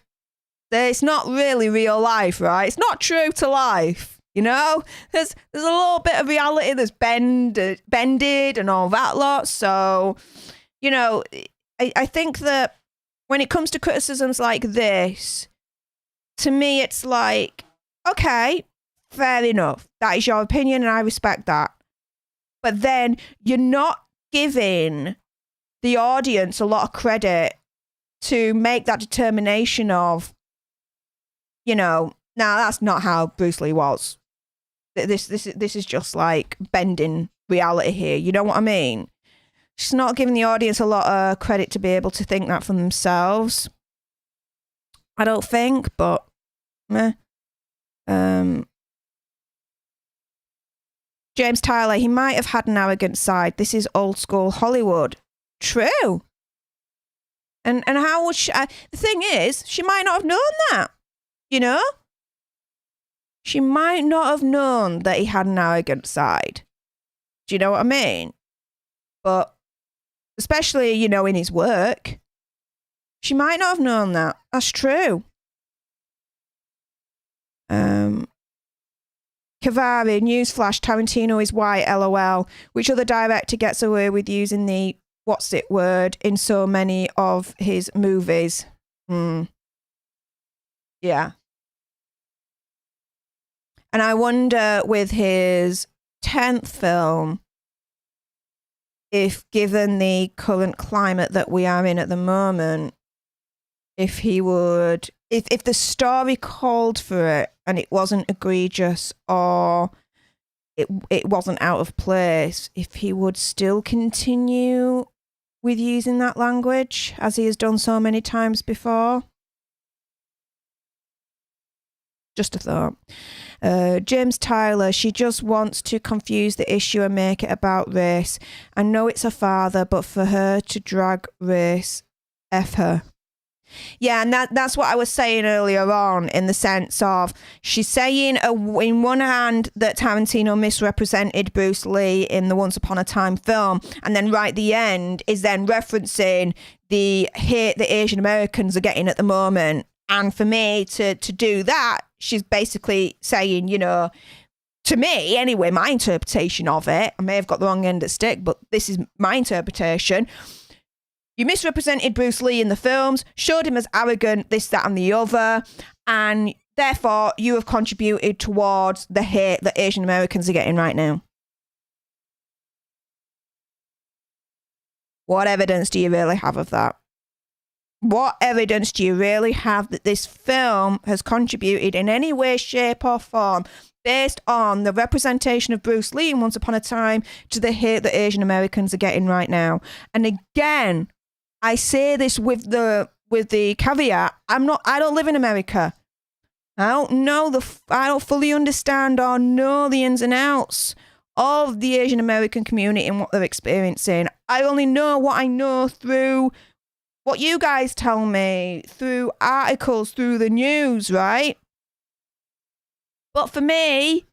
that it's not really real life, right? It's not true to life, you know? There's a little bit of reality that's bended and all that lot. So, you know, I think that when it comes to criticisms like this, to me, it's like, okay, fair enough. That is your opinion and I respect that. But then you're not giving the audience a lot of credit to make that determination of, you know, now that's not how Bruce Lee was. This is just like bending reality here. You know what I mean? She's not giving the audience a lot of credit to be able to think that for themselves. I don't think, but meh. James Tyler, he might have had an arrogant side. This is old school Hollywood. True. And how would she... the thing is, she might not have known that. You know? She might not have known that he had an arrogant side. Do you know what I mean? But especially, you know, in his work, she might not have known that. That's true. Kavari, newsflash, Tarantino is white, LOL. Which other director gets away with using the what's it word in so many of his movies? Yeah. And I wonder with his 10th film, if given the current climate that we are in at the moment, if he would, if the story called for it and it wasn't egregious or it wasn't out of place, if he would still continue with using that language as he has done so many times before. Just a thought. James Tyler, she just wants to confuse the issue and make it about race. I know it's her father, but for her to drag race, F her. Yeah, and that's what I was saying earlier on, in the sense of she's saying in one hand that Tarantino misrepresented Bruce Lee in the Once Upon a Time film, and then right at the end is then referencing the hate that Asian Americans are getting at the moment. And for me to do that, she's basically saying, you know, to me anyway, my interpretation of it, I may have got the wrong end of the stick, but this is my interpretation. You misrepresented Bruce Lee in the films, showed him as arrogant, this, that, and the other, and therefore you have contributed towards the hate that Asian Americans are getting right now. What evidence do you really have of that? What evidence do you really have that this film has contributed in any way, shape, or form based on the representation of Bruce Lee in Once Upon a Time to the hate that Asian Americans are getting right now? And again, I say this with the caveat, I don't live in America. I don't fully understand or know the ins and outs of the Asian American community and what they're experiencing. I only know what I know through what you guys tell me, through articles, through the news, right? But for me,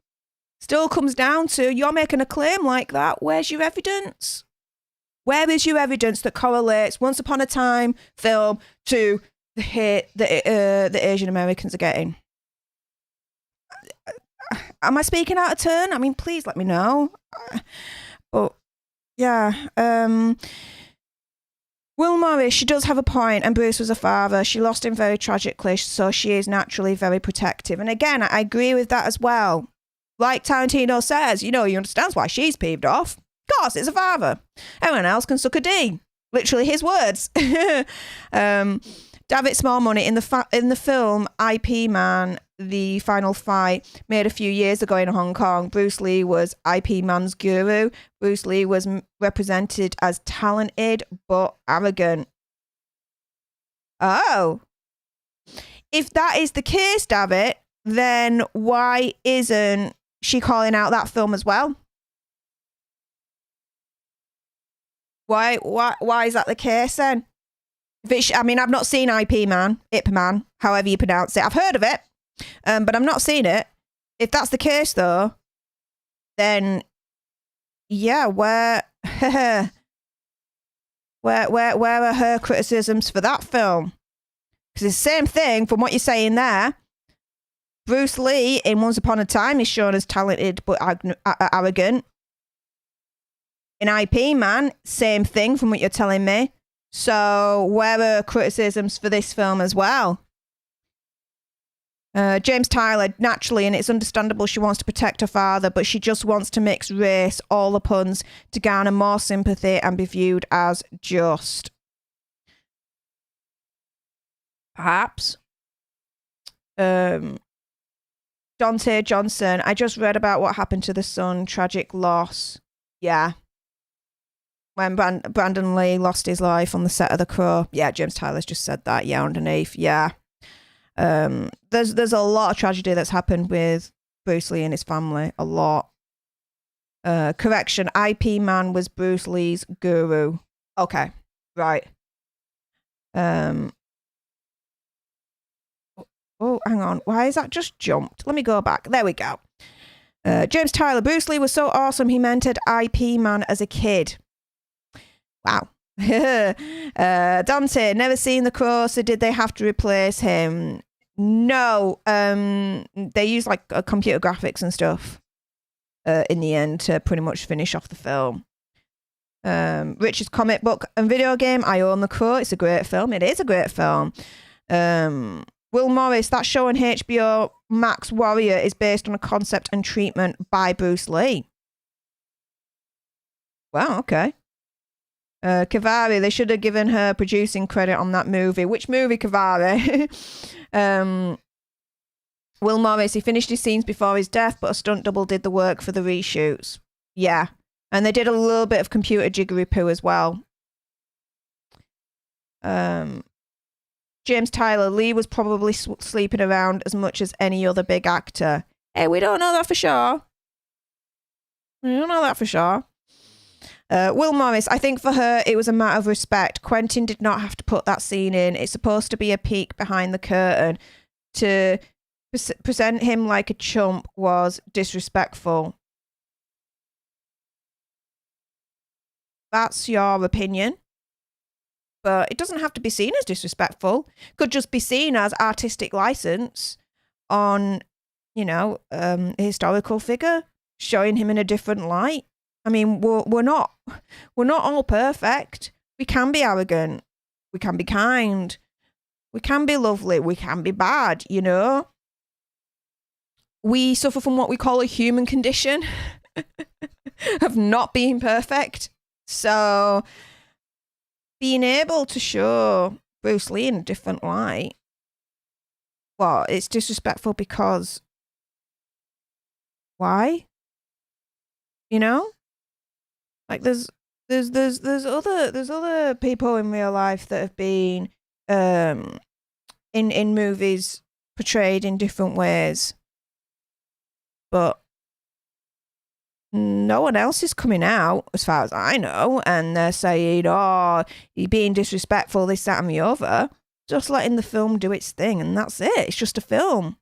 still comes down to, you're making a claim like that. Where's your evidence? Where is your evidence that correlates Once Upon a Time film to the hate that the Asian Americans are getting? Am I speaking out of turn? I mean, please let me know. But yeah, Will Morris, she does have a point, and Bruce was a father. She lost him very tragically, so she is naturally very protective. And again, I agree with that as well. Like Tarantino says, you know, he understands why she's peeved off. Of course, it's a father. Everyone else can suck a D. Literally his words. David Small Money in the film IP Man, The Final Fight, made a few years ago in Hong Kong. Bruce Lee was IP Man's guru. Bruce Lee was represented as talented but arrogant. Oh. If that is the case, David, then why isn't she calling out that film as well? Why is that the case then? I mean, I've not seen IP Man, however you pronounce it. I've heard of it, but I've not seen it. If that's the case, though, then yeah, where are her criticisms for that film? Because it's the same thing from what you're saying there. Bruce Lee in Once Upon a Time is shown as talented but arrogant. In IP Man, same thing from what you're telling me. So where are criticisms for this film as well? James Tyler, naturally, and it's understandable she wants to protect her father, but she just wants to mix race, all the puns, to garner more sympathy and be viewed as just. Perhaps. Dante Johnson, I just read about what happened to the son. Tragic loss. Yeah. When Brandon Lee lost his life on the set of The Crow. Yeah, James Tyler's just said that. Yeah, underneath. Yeah. There's a lot of tragedy that's happened with Bruce Lee and his family. A lot. Correction, IP Man was Bruce Lee's guru. Okay, right. Oh, hang on. Why is that just jumped? Let me go back. There we go. James Tyler, Bruce Lee was so awesome he mentored IP Man as a kid. Wow. Dante, never seen The Crow, so did they have to replace him? No. They used like computer graphics and stuff in the end to pretty much finish off the film. Richard's comic book and video game, I own The Crow. It's a great film. It is a great film. Will Morris, that show on HBO Max Warrior is based on a concept and treatment by Bruce Lee. Wow, okay. Kavari, they should have given her producing credit on that movie. Which movie, Kavari? Will Morris, he finished his scenes before his death, but a stunt double did the work for the reshoots. Yeah. And they did a little bit of computer jiggery poo as well. James Tyler, Lee was probably sleeping around as much as any other big actor. Hey, we don't know that for sure. We don't know that for sure. Will Morris, I think for her it was a matter of respect. Quentin did not have to put that scene in. It's supposed to be a peek behind the curtain. To present him like a chump was disrespectful. That's your opinion. But it doesn't have to be seen as disrespectful. Could just be seen as artistic license on, a historical figure, showing him in a different light. I mean, we're not all perfect. We can be arrogant. We can be kind. We can be lovely. We can be bad, We suffer from what we call a human condition of not being perfect. So being able to show Bruce Lee in a different light, well, it's disrespectful because why? Like there's other people in real life that have been in movies portrayed in different ways, but no one else is coming out, as far as I know, and they're saying, "Oh, you're being disrespectful, this, that, and the other." Just letting the film do its thing, and that's it. It's just a film,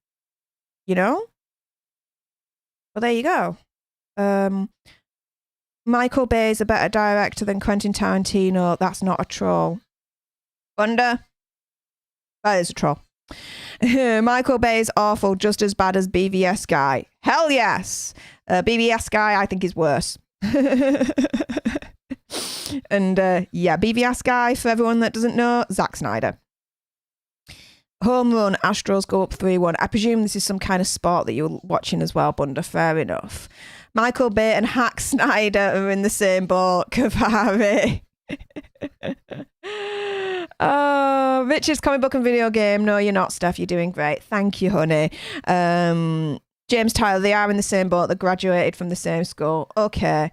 you know. Well, there you go. Michael Bay is a better director than Quentin Tarantino. That's not a troll. Wonder? That is a troll. Michael Bay is awful, just as bad as BVS Guy. Hell yes. BVS Guy, I think, is worse. And yeah, BVS Guy, for everyone that doesn't know, Zack Snyder. Home run, Astros go up 3-1. I presume this is some kind of sport that you're watching as well, Bunda. Fair enough. Michael Bay and Hack Snyder are in the same boat. Cavari. Oh, Richard's comic book and video game. No, you're not, Steph. You're doing great. Thank you, honey. James Tyler, they are in the same boat. They graduated from the same school. Okay.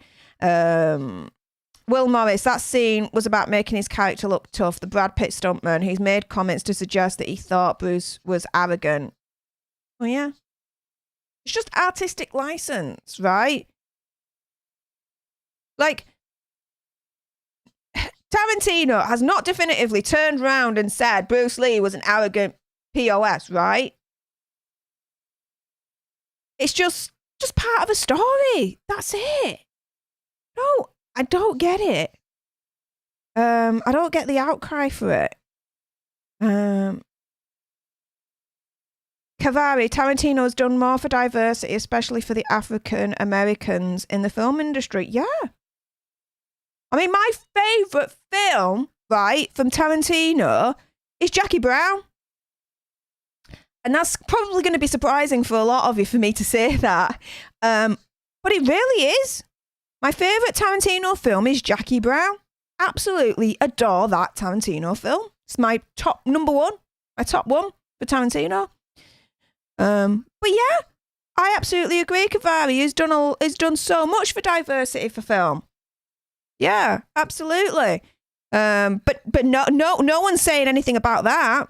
Will Morris, that scene was about making his character look tough. The Brad Pitt stuntman, he's made comments to suggest that he thought Bruce was arrogant. Oh, yeah. It's just artistic license, right? Like, Tarantino has not definitively turned around and said Bruce Lee was an arrogant POS, right? It's just part of a story. That's it. No, I don't get it. I don't get the outcry for it. Cavari, Tarantino's done more for diversity, especially for the African Americans in the film industry. Yeah. I mean, my favourite film, right, from Tarantino is Jackie Brown. And that's probably going to be surprising for a lot of you for me to say that. But it really is. My favourite Tarantino film is Jackie Brown. Absolutely adore that Tarantino film. It's my top one for Tarantino. But yeah, I absolutely agree. Cavari has done so much for diversity for film. Yeah, absolutely. But no one's saying anything about that.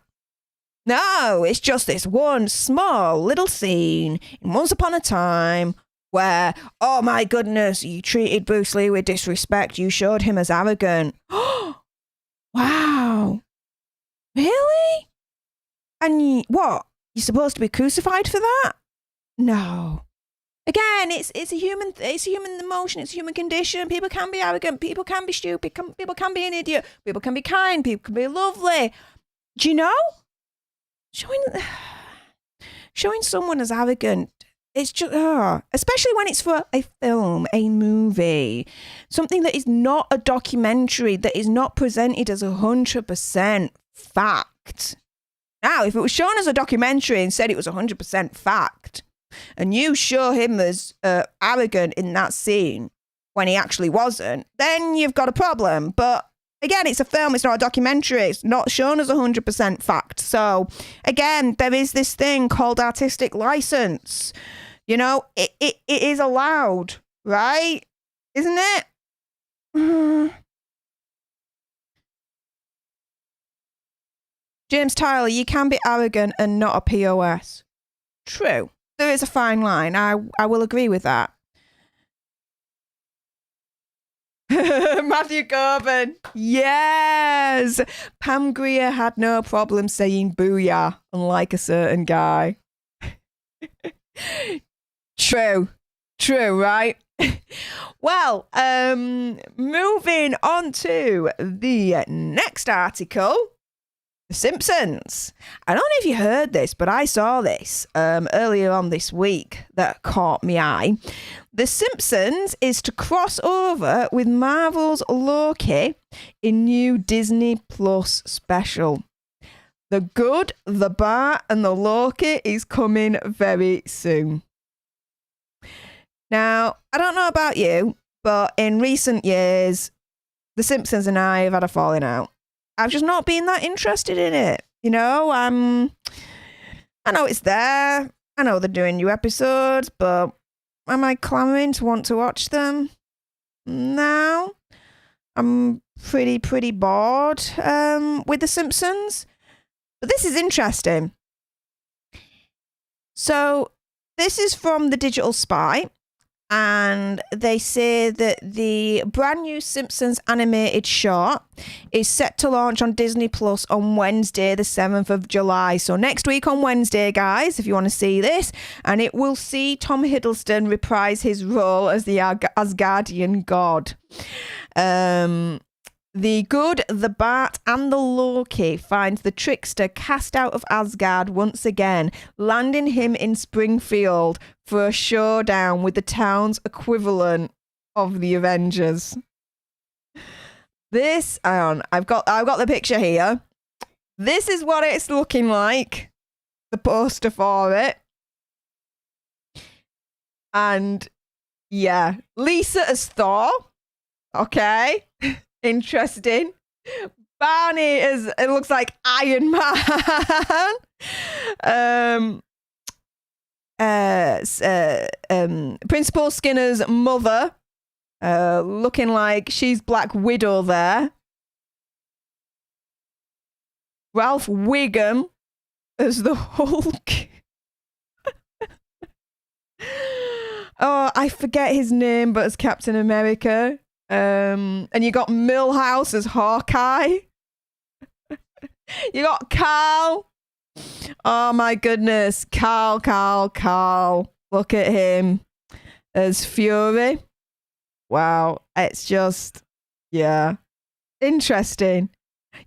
No, it's just this one small little scene in Once Upon a Time where, oh my goodness, you treated Bruce Lee with disrespect. You showed him as arrogant. Wow. Really? And what? You're supposed to be crucified for that? No. Again, it's a human emotion. It's a human condition. People can be arrogant. People can be stupid. People can be an idiot. People can be kind. People can be lovely. Do you know? Showing someone as arrogant, it's just, especially when it's for a film, a movie, something that is not a documentary, that is not presented as 100% fact. Now, if it was shown as a documentary and said it was 100% fact, and you show him as arrogant in that scene when he actually wasn't, then you've got a problem. But again, it's a film, it's not a documentary, it's not shown as 100% fact. So again, there is this thing called artistic license. You know, it is allowed, right? Isn't it? James Tyler, you can be arrogant and not a POS. True. There is a fine line. I will agree with that. Matthew Corbin. Yes. Pam Grier had no problem saying booyah, unlike a certain guy. True, right? Well, moving on to the next article. The Simpsons. I don't know if you heard this, but I saw this earlier on this week that caught my eye. The Simpsons is to cross over with Marvel's Loki in new Disney Plus special. The Good, the Bad, and the Loki is coming very soon. Now, I don't know about you, but in recent years, The Simpsons and I have had a falling out. I've just not been that interested in it. You know, I know it's there. I know they're doing new episodes, but am I clamoring to want to watch them? No. I'm pretty bored with The Simpsons. But this is interesting. So, this is from The Digital Spy. and they say that the brand new Simpsons animated short is set to launch on Disney Plus on Wednesday, the 7th of July. So next week on Wednesday, guys, if you want to see this, and it will see Tom Hiddleston reprise his role as the Asgardian god. The good, the bad, and the Loki finds the trickster cast out of Asgard once again, landing him in Springfield for a showdown with the town's equivalent of the Avengers. This, I've got the picture here. This is what it's looking like. The poster for it. And yeah, Lisa as Thor. Okay. Interesting. Barney is, it looks like Iron Man. Principal Skinner's mother, looking like she's Black Widow there. Ralph Wiggum as the Hulk. Oh, I forget his name, but as Captain America. And you got Milhouse as Hawkeye. You got Carl. Oh my goodness. Carl. Look at him as Fury. Wow. It's just, yeah. Interesting.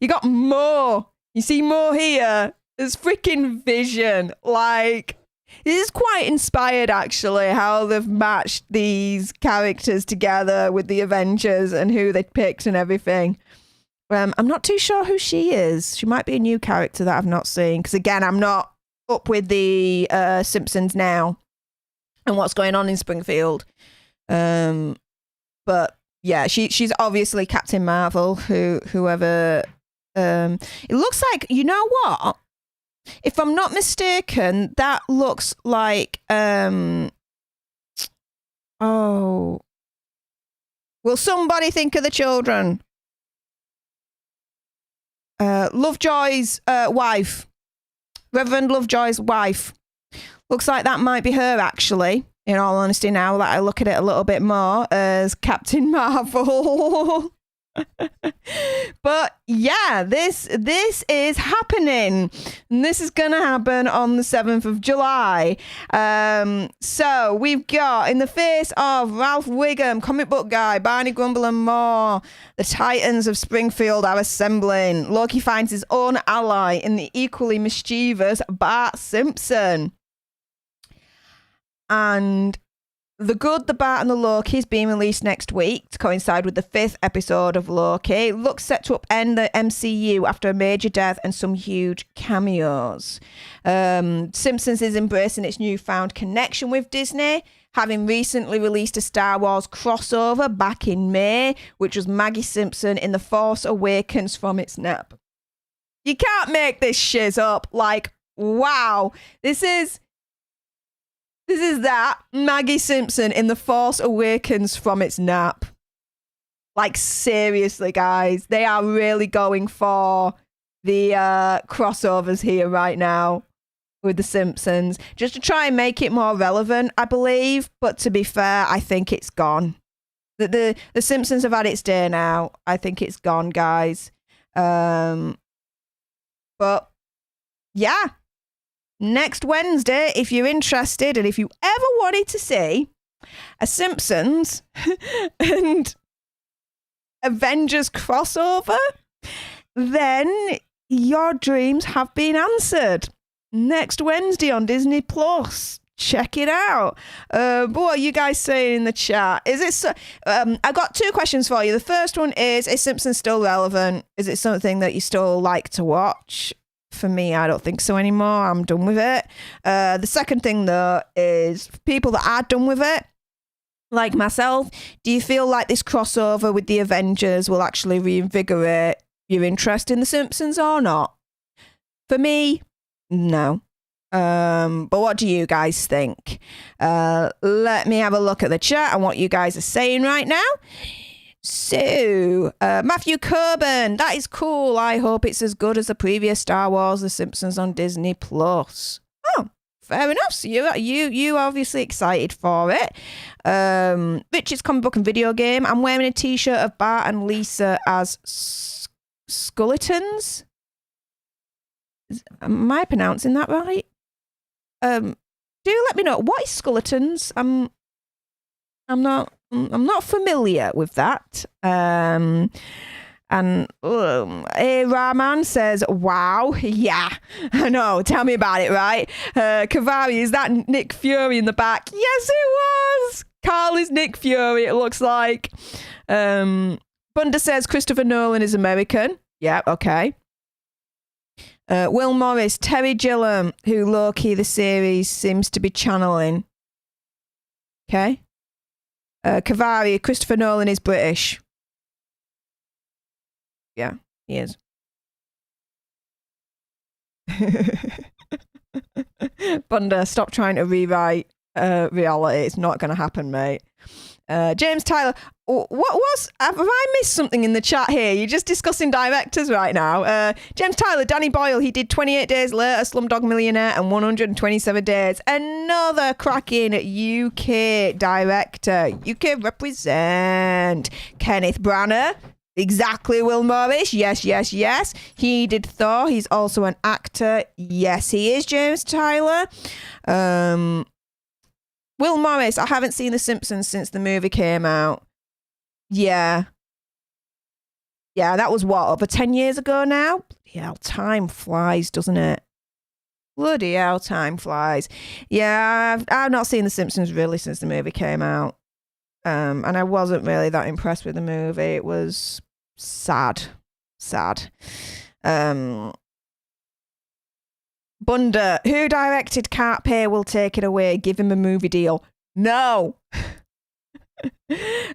You got Mo. You see Mo here as freaking Vision. Like, this is quite inspired, actually, how they've matched these characters together with the Avengers and who they picked and everything. I'm not too sure who she is. She might be a new character that I've not seen. Because, again, I'm not up with the Simpsons now and what's going on in Springfield. But, yeah, she's obviously Captain Marvel, whoever... it looks like, you know what? If I'm not mistaken, that looks like will somebody think of the children? Lovejoy's wife. Reverend Lovejoy's wife. Looks like that might be her, actually, in all honesty, now that I look at it a little bit more as Captain Marvel. But yeah, this is happening, and this is gonna happen on the 7th of July. So we've got, in the face of Ralph Wiggum, comic book guy, Barney Grumble and more, the Titans of Springfield are assembling. Loki finds his own ally in the equally mischievous Bart Simpson. And The Good, the Bad, and the Loki is being released next week to coincide with the 5th episode of Loki. It looks set to upend the MCU after a major death and some huge cameos. Simpsons is embracing its newfound connection with Disney, having recently released a Star Wars crossover back in May, which was Maggie Simpson in The Force Awakens from its nap. You can't make this shit up. Like, wow. This is that Maggie Simpson in The Force Awakens from its nap. Like, seriously, guys. They are really going for the crossovers here right now with The Simpsons. Just to try and make it more relevant, I believe. But to be fair, I think it's gone. The Simpsons have had its day now. I think it's gone, guys. But, yeah. Next Wednesday, if you're interested and if you ever wanted to see a Simpsons and Avengers crossover, then your dreams have been answered. Next Wednesday on Disney Plus. Check it out. What are you guys saying in the chat? Is it so, I got 2 questions for you. The first one is Simpsons still relevant? Is it something that you still like to watch? For me, I don't think so anymore. I'm done with it. The second thing, though, is for people that are done with it, like myself, do you feel like this crossover with the Avengers will actually reinvigorate your interest in The Simpsons or not? For me, no. But what do you guys think? Let me have a look at the chat and what you guys are saying right now. So, Matthew Coburn, that is cool. I hope it's as good as the previous Star Wars, The Simpsons on Disney Plus. Oh, fair enough. So you obviously excited for it. Richard's comic book and video game. I'm wearing a t-shirt of Bart and Lisa as skeletons. Am I pronouncing that right? Do let me know, what is skeletons? I'm not familiar with that. And Rahman says, wow, yeah, I know, tell me about it, right? Kavari, is that Nick Fury in the back? Yes, it was. Carl is Nick Fury, it looks like. Bunda says Christopher Nolan is American. Yeah, okay. Will Morris, Terry Gilliam, who low-key the series seems to be channeling. Okay. Kavari, Christopher Nolan is British. Yeah, he is. Bunda, stop trying to rewrite reality. It's not going to happen, mate. James Tyler, have I missed something in the chat here? You're just discussing directors right now. James Tyler, Danny Boyle, he did 28 Days Later, Slumdog Millionaire, and 127 Days. Another cracking UK director. UK represent. Kenneth Branagh. Exactly, Will Morris. Yes. He did Thor. He's also an actor. Yes, he is, James Tyler. Will Morris, I haven't seen The Simpsons since the movie came out. Yeah, that was what, over 10 years ago now? Bloody hell, time flies, doesn't it? Bloody hell, time flies. Yeah, I've not seen The Simpsons really since the movie came out. And I wasn't really that impressed with the movie. It was sad. Bunda, who directed Can't Pay Will Take It Away. Give him a movie deal. No.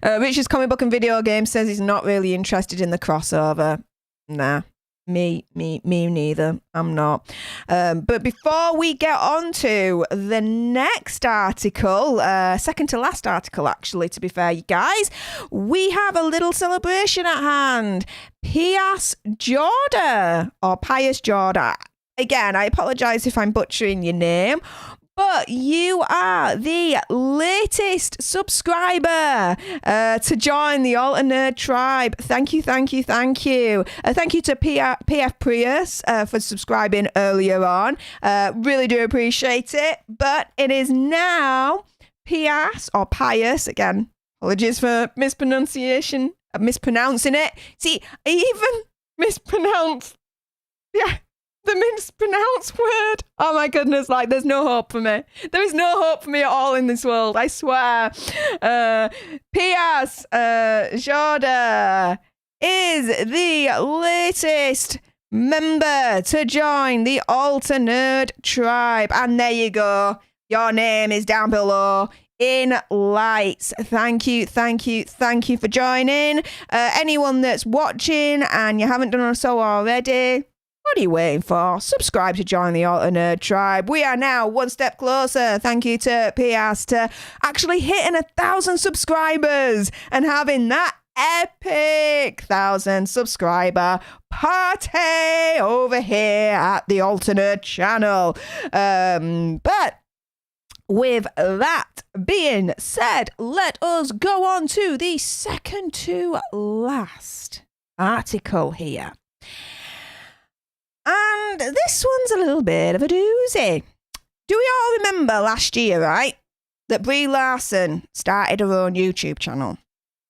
Richard's comic book and video game says he's not really interested in the crossover. Nah. Me neither. I'm not. But before we get on to the next article, second to last article, actually, to be fair, you guys, we have a little celebration at hand. Pius Jorda, or Pius Jorda. Again, I apologize if I'm butchering your name, but you are the latest subscriber to join the Alter Nerd tribe. Thank you. Thank you to PF Prius for subscribing earlier on. Really do appreciate it. But it is now Pius, or Pius, again, apologies for mispronouncing it. See, I even mispronounced. Yeah. The mispronounced word. Oh my goodness, like there's no hope for me. There is no hope for me at all in this world, I swear. P.S. Jorda is the latest member to join the Alter Nerd tribe. And there you go. Your name is down below in lights. Thank you for joining. Anyone that's watching and you haven't done so already, what are you waiting for? Subscribe to join the Alter Nerd tribe. We are now one step closer. Thank you to PS to actually hitting 1,000 subscribers and having that epic 1,000 subscriber party over here at the Alter Nerd channel. But with that being said, let us go on to the second to last article here. And this one's a little bit of a doozy. Do we all remember last year, right, that Brie Larson started her own YouTube channel?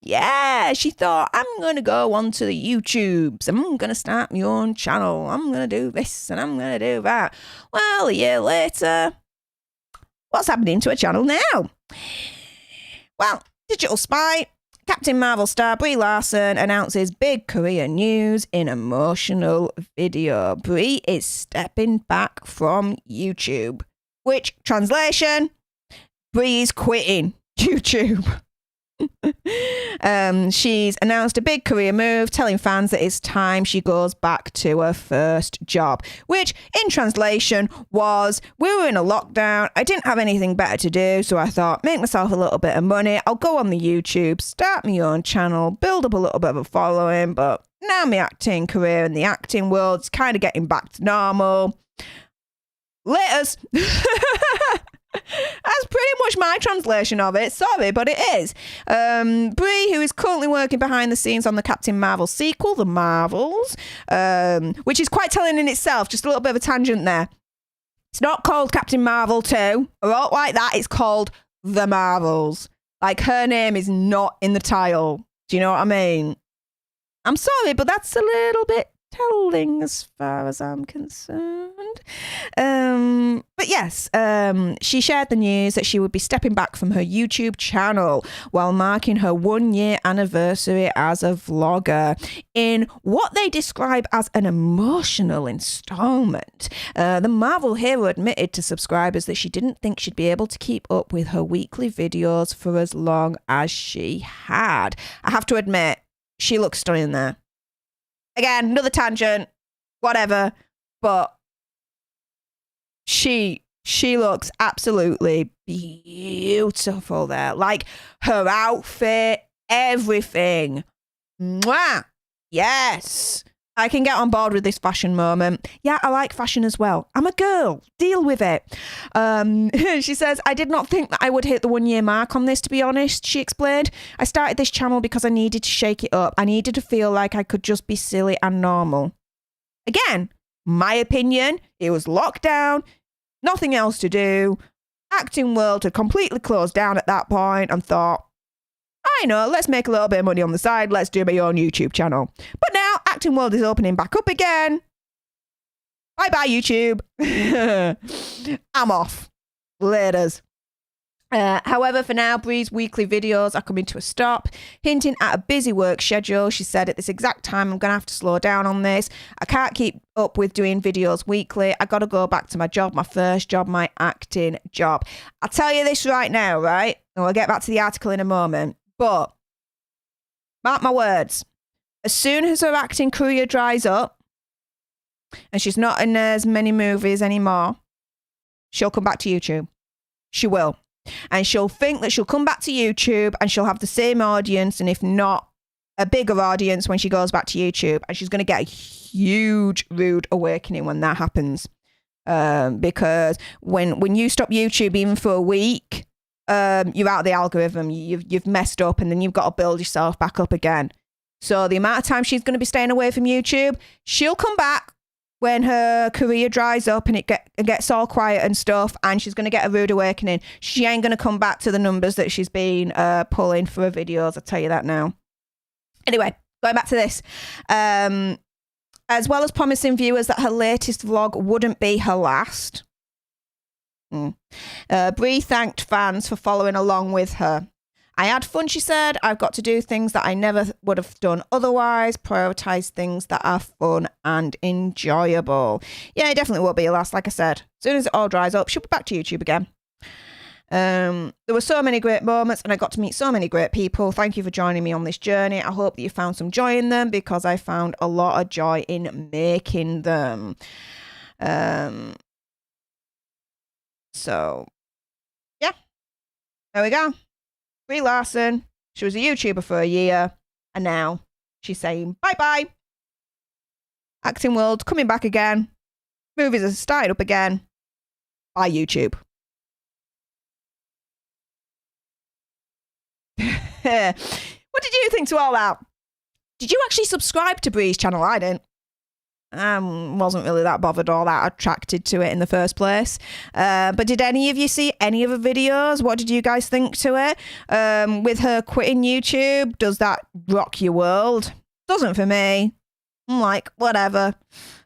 Yeah, she thought, I'm going to go onto the YouTubes. I'm going to start my own channel. I'm going to do this and I'm going to do that. Well, a year later, what's happening to her channel now? Well, Digital Spy, Captain Marvel star Brie Larson announces big career news in emotional video. Brie is stepping back from YouTube. Which, translation, Brie's quitting YouTube. She's announced a big career move, telling fans that it's time she goes back to her first job, which in translation was, we were in a lockdown, I didn't have anything better to do, so I thought, make myself a little bit of money, I'll go on the YouTube, start my own channel, build up a little bit of a following, but now my acting career in the acting world's kind of getting back to normal. Laters. That's pretty much my translation of it. Sorry, but it is. Brie, who is currently working behind the scenes on the Captain Marvel sequel, The Marvels, which is quite telling in itself. Just a little bit of a tangent there. It's not called Captain Marvel 2 or all like that. It's called The Marvels. Like, her name is not in the title. Do you know what I mean? I'm sorry, but that's a little bit telling as far as I'm concerned. But yes, she shared the news that she would be stepping back from her YouTube channel while marking her 1-year anniversary as a vlogger in what they describe as an emotional installment. The Marvel hero admitted to subscribers that she didn't think she'd be able to keep up with her weekly videos for as long as she had. I have to admit, she looks stunning there. Again, another tangent, whatever, but she looks absolutely beautiful there. Like, her outfit, everything. Mwah! Yes. I can get on board with this fashion moment. Yeah, I like fashion as well. I'm a girl. Deal with it. She says, I did not think that I would hit the 1-year mark on this, to be honest, she explained. I started this channel because I needed to shake it up. I needed to feel like I could just be silly and normal. Again, my opinion, it was locked down, nothing else to do. Acting world had completely closed down at that point and thought, I know, let's make a little bit of money on the side. Let's do my own YouTube channel. But now acting world is opening back up again. Bye-bye, YouTube. I'm off. Laters. However, for now, Brie's weekly videos are coming to a stop, hinting at a busy work schedule. She said, at this exact time, I'm going to have to slow down on this. I can't keep up with doing videos weekly. I got to go back to my job, my first job, my acting job. I'll tell you this right now, right? And we'll get back to the article in a moment. But, mark my words, as soon as her acting career dries up, and she's not in as many movies anymore, she'll come back to YouTube. She will. And she'll think that she'll come back to YouTube and she'll have the same audience, and if not, a bigger audience when she goes back to YouTube. And she's going to get a huge rude awakening when that happens. Because when you stop YouTube even for a week, you're out of the algorithm. You've messed up, and then you've got to build yourself back up again. So the amount of time she's going to be staying away from YouTube, she'll come back when her career dries up and it gets all quiet and stuff, and she's going to get a rude awakening. She ain't going to come back to the numbers that she's been pulling for her videos, I'll tell you that now. Anyway, going back to this. As well as promising viewers that her latest vlog wouldn't be her last, Brie thanked fans for following along with her. I had fun, she said. I've got to do things that I never would have done otherwise, prioritise things that are fun and enjoyable. Yeah, it definitely will be a last, like I said. As soon as it all dries up, she'll be back to YouTube again. There were so many great moments, and I got to meet so many great people. Thank you for joining me on this journey. I hope that you found some joy in them, because I found a lot of joy in making them. So, yeah, there we go. Brie Larson, she was a YouTuber for a year, and now she's saying bye-bye. Acting world coming back again. Movies are starting up again. Bye, YouTube. What did you think to all that? Did you actually subscribe to Brie's channel? I didn't. Wasn't really that bothered or that attracted to it in the first place. But did any of you see any of her videos? What did you guys think to it? With her quitting YouTube, does that rock your world? Doesn't for me. I'm like, whatever.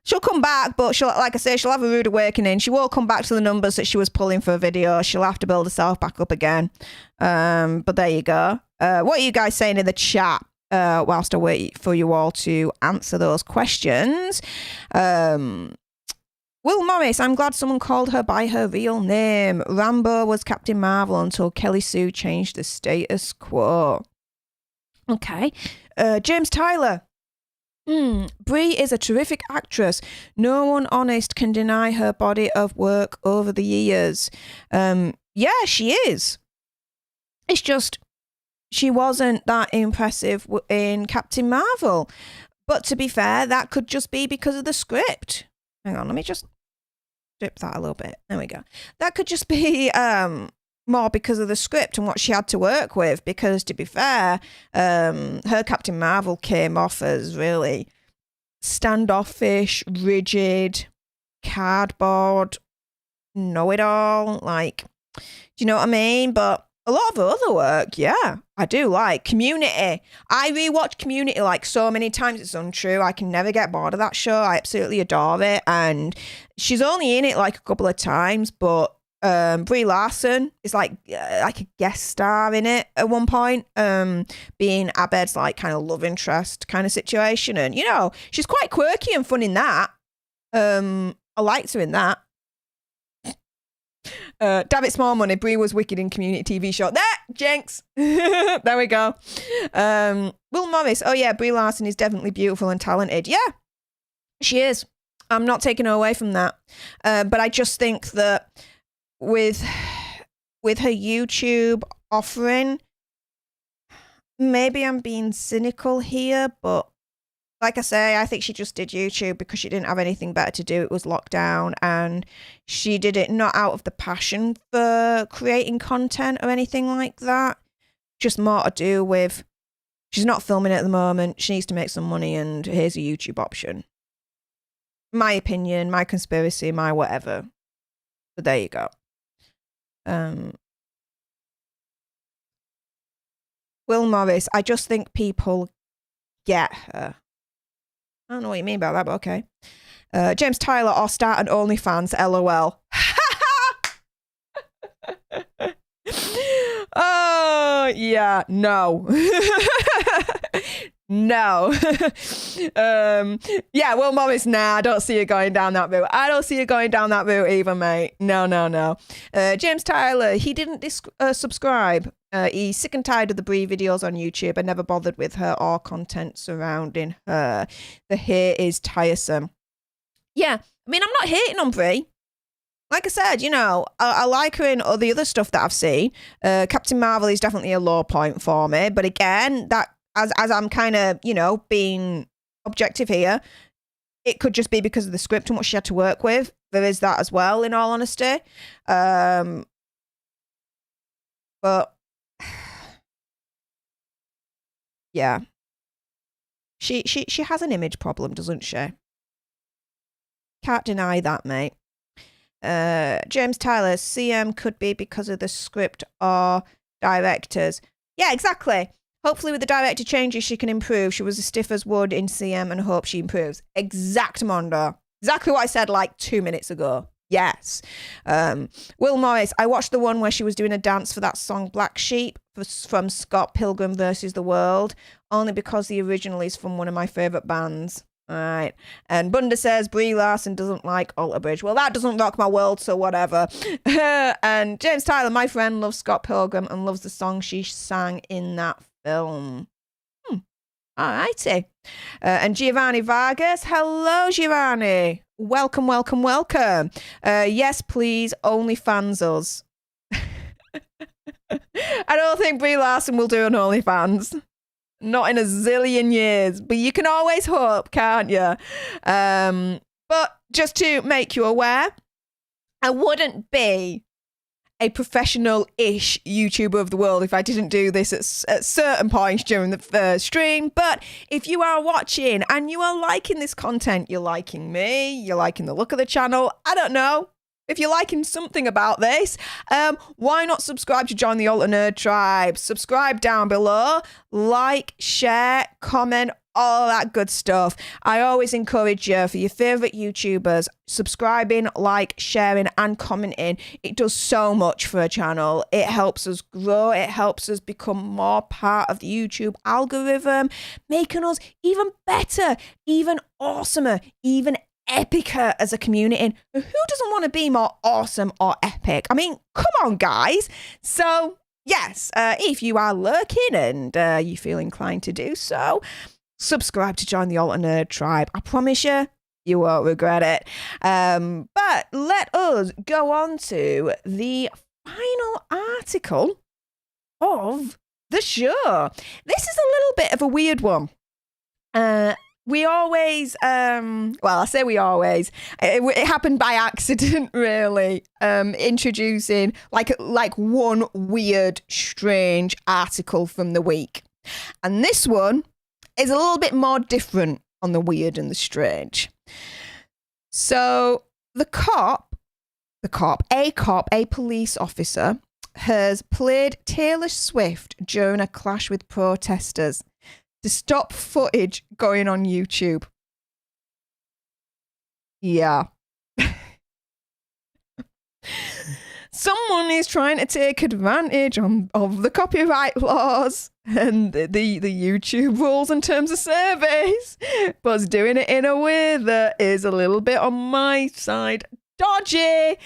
She'll come back, but she'll, like I say, she'll have a rude awakening. She won't come back to the numbers that she was pulling for a video. She'll have to build herself back up again. But there you go. What are you guys saying in the chat? Whilst I wait for you all to answer those questions. Will Morris, I'm glad someone called her by her real name. Rambo was Captain Marvel until Kelly Sue changed the status quo. Okay. James Tyler. Brie is a terrific actress. No one honest can deny her body of work over the years. Yeah, she is. It's just, she wasn't that impressive in Captain Marvel. But to be fair, that could just be because of the script. Hang on, let me just Strip that a little bit. There we go. That could just be more because of the script and what she had to work with, because to be fair, her Captain Marvel came off as really standoffish, rigid, cardboard, know-it-all, like, do you know what I mean? But a lot of her other work, yeah, I do like. Community. I rewatched Community like so many times, it's untrue. I can never get bored of that show. I absolutely adore it. And she's only in it like a couple of times, but Brie Larson is like a guest star in it at one point, being Abed's like kind of love interest kind of situation. And, you know, she's quite quirky and fun in that. I liked her in that. Damn it, small money. Brie was wicked in Community TV show. There, jinx. There we go. Will Morris. Oh yeah, Brie Larson is definitely beautiful and talented. Yeah, she is. I'm not taking her away from that. But I just think that with her YouTube offering, maybe I'm being cynical here, but like I say, I think she just did YouTube because she didn't have anything better to do. It was lockdown, and she did it not out of the passion for creating content or anything like that. Just more to do with, she's not filming it at the moment. She needs to make some money, and here's a YouTube option. My opinion, my conspiracy, my whatever. But there you go. Will Morris, I just think people get her. I don't know what you mean by that, but okay. James Tyler, or start an OnlyFans, LOL. Oh, yeah, no. No. Yeah, Will Morris, nah, I don't see you going down that route. I don't see you going down that route either, mate. No. James Tyler, he didn't subscribe. He's sick and tired of the Brie videos on YouTube and never bothered with her or content surrounding her. The hate is tiresome. Yeah, I mean, I'm not hating on Brie. Like I said, you know, I like her in all the other stuff that I've seen. Captain Marvel is definitely a low point for me. But again, that as I'm kind of, you know, being objective here, it could just be because of the script and what she had to work with. There is that as well, in all honesty. But yeah, she has an image problem, doesn't she? Can't deny that, mate. James Tyler, CM could be because of the script or directors. Yeah, exactly. Hopefully with the director changes, she can improve. She was as stiff as wood in CM and hope she improves. Exactamundo. Exactly what I said like 2 minutes ago. Yes. Will Morris, I watched the one where she was doing a dance for that song Black Sheep from Scott Pilgrim versus the World, only because the original is from one of my favourite bands. All right. And Bunda says Brie Larson doesn't like Alter Bridge. Well, that doesn't rock my world, so whatever. And James Tyler, my friend, loves Scott Pilgrim and loves the song she sang in that film. All righty. And Giovanni Vargas. Hello, Giovanni. Welcome. Yes, please, OnlyFans us. I don't think Brie Larson will do an OnlyFans. Not in a zillion years. But you can always hope, can't you? But just to make you aware, I wouldn't be a professional-ish YouTuber of the world if I didn't do this at certain points during the stream. But if you are watching and you are liking this content, you're liking me, you're liking the look of the channel, I don't know. If you're liking something about this, why not subscribe to join the Alter Nerd tribe? Subscribe down below, like, share, comment, all that good stuff. I always encourage you, for your favourite YouTubers, subscribing, like, sharing and commenting. It does so much for a channel. It helps us grow. It helps us become more part of the YouTube algorithm, making us even better, even awesomer, even epicer as a community. And who doesn't want to be more awesome or epic? I mean, come on, guys. So, yes, if you are lurking and you feel inclined to do so, subscribe to join the Alter Nerd tribe. I promise you, you won't regret it. But let us go on to the final article of the show. This is a little bit of a weird one. we always, well, I say we always, it happened by accident, really, introducing like one weird, strange article from the week. And this one is a little bit more different on the weird and the strange. So a police officer, has played Taylor Swift during a clash with protesters to stop footage going on YouTube. Yeah. Someone is trying to take advantage of the copyright laws and the YouTube rules and terms of service, but is doing it in a way that is a little bit on my side dodgy.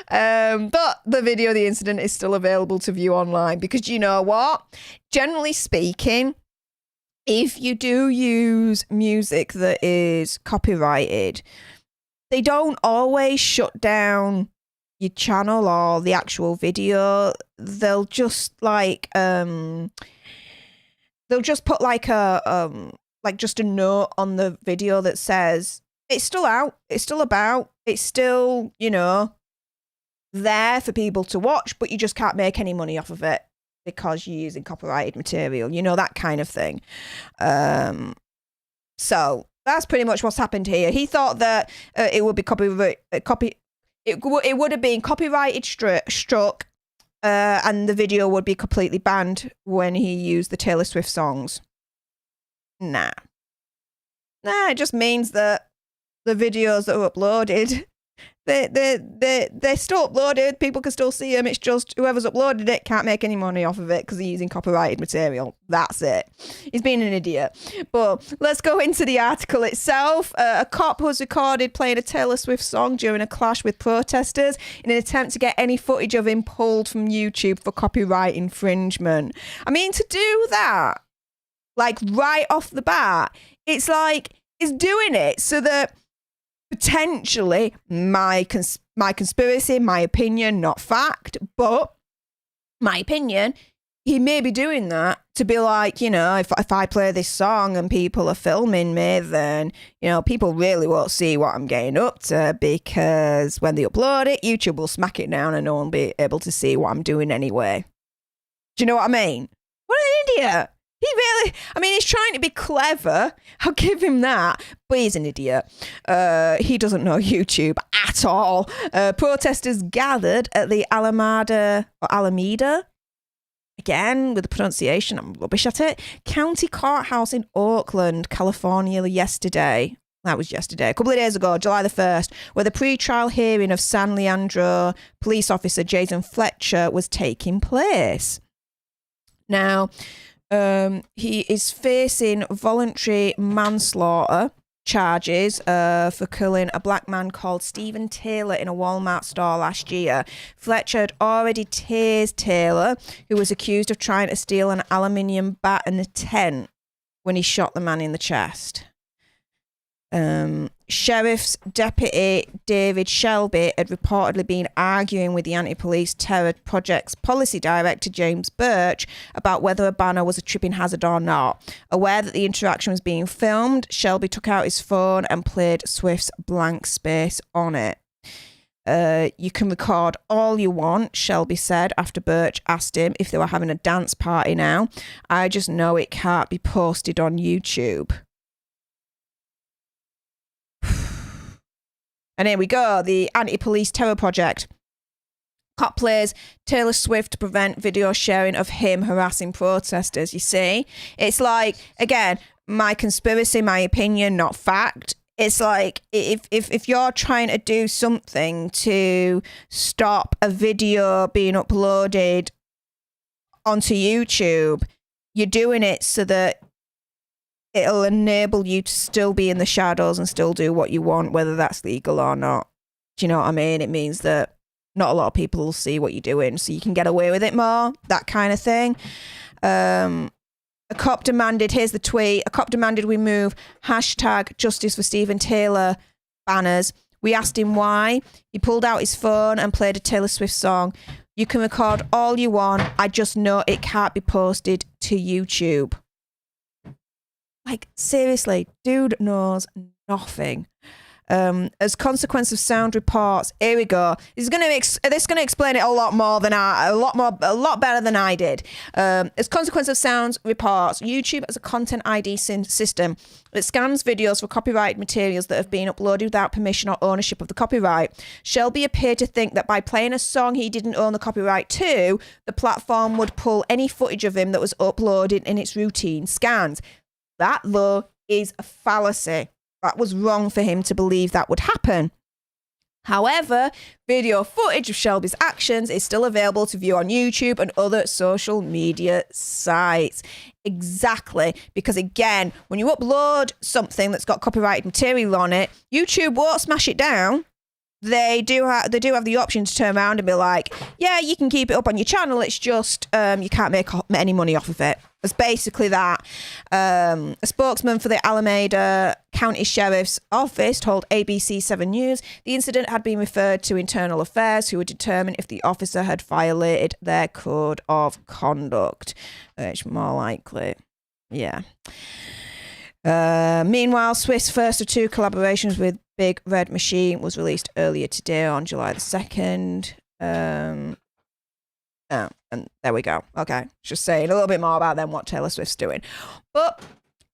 But the video of the incident is still available to view online, because you know what? Generally speaking, if you do use music that is copyrighted, they don't always shut down your channel or the actual video. They'll just like they'll just put like a just a note on the video that says it's still out, it's still about, it's still, you know, there for people to watch, but you just can't make any money off of it because you're using copyrighted material, you know, that kind of thing. So that's pretty much what's happened here. He thought that it would be it would have been copyrighted struck, and the video would be completely banned when he used the Taylor Swift songs. Nah, it just means that the videos that are uploaded, they're still uploaded. People can still see them. It's just whoever's uploaded it can't make any money off of it because they're using copyrighted material. That's it. He's being an idiot. But let's go into the article itself. A cop was recorded playing a Taylor Swift song during a clash with protesters in an attempt to get any footage of him pulled from YouTube for copyright infringement. I mean, to do that, like right off the bat, it's like, it's doing it so that potentially my conspiracy, my opinion, not fact, but my opinion, he may be doing that to be like, you know, if I play this song and people are filming me, then, you know, people really won't see what I'm getting up to, because when they upload it, YouTube will smack it down and no one will be able to see what I'm doing anyway. Do you know what I mean? What an idiot. He really, I mean, he's trying to be clever. I'll give him that. But he's an idiot. He doesn't know YouTube at all. Protesters gathered at the Alameda, again, with the pronunciation, I'm rubbish at it, County Courthouse in Oakland, California yesterday. That was yesterday, a couple of days ago, July the 1st, where the pre-trial hearing of San Leandro police officer Jason Fletcher was taking place. Now, he is facing voluntary manslaughter charges for killing a black man called Stephen Taylor in a Walmart store last year. Fletcher had already tased Taylor, who was accused of trying to steal an aluminium bat in a tent when he shot the man in the chest. Sheriff's Deputy David Shelby had reportedly been arguing with the Anti-Police Terror Project's policy director James Birch about whether a banner was a tripping hazard or not. Aware that the interaction was being filmed, Shelby took out his phone and played Swift's Blank Space on it. You can record all you want, Shelby said after Birch asked him if they were having a dance party now. I just know it can't be posted on YouTube. And here we go, the Anti-Police Terror Project. Cop plays Taylor Swift to prevent video sharing of him harassing protesters, you see? It's like, again, my conspiracy, my opinion, not fact. It's like, if you're trying to do something to stop a video being uploaded onto YouTube, you're doing it so that it'll enable you to still be in the shadows and still do what you want, whether that's legal or not. Do you know what I mean? It means that not a lot of people will see what you're doing, so you can get away with it more, that kind of thing. A cop demanded, here's the tweet, a cop demanded we move #Justice for Stephen Taylor banners. We asked him why. He pulled out his phone and played a Taylor Swift song. You can record all you want. I just know it can't be posted to YouTube. Like, seriously, dude knows nothing. As consequence of sound reports, here we go. This is going to explain it a lot better than I did. As consequence of sound reports, YouTube has a content ID system that scans videos for copyrighted materials that have been uploaded without permission or ownership of the copyright. Shelby appeared to think that by playing a song he didn't own the copyright to, the platform would pull any footage of him that was uploaded in its routine scans. That, though, is a fallacy. That was wrong for him to believe that would happen. However, video footage of Shelby's actions is still available to view on YouTube and other social media sites. Exactly. Because again, when you upload something that's got copyrighted material on it, YouTube won't smash it down. They do have the option to turn around and be like, yeah, you can keep it up on your channel. It's just you can't make any money off of it. It's basically that. A spokesman for the Alameda County Sheriff's Office told ABC 7 News the incident had been referred to Internal Affairs, who would determine if the officer had violated their code of conduct. Which more likely, yeah. Meanwhile, Swift's first of two collaborations with Big Red Machine was released earlier today on July the 2nd. Oh, and there we go. Okay, just saying a little bit more about them, what Taylor Swift's doing. But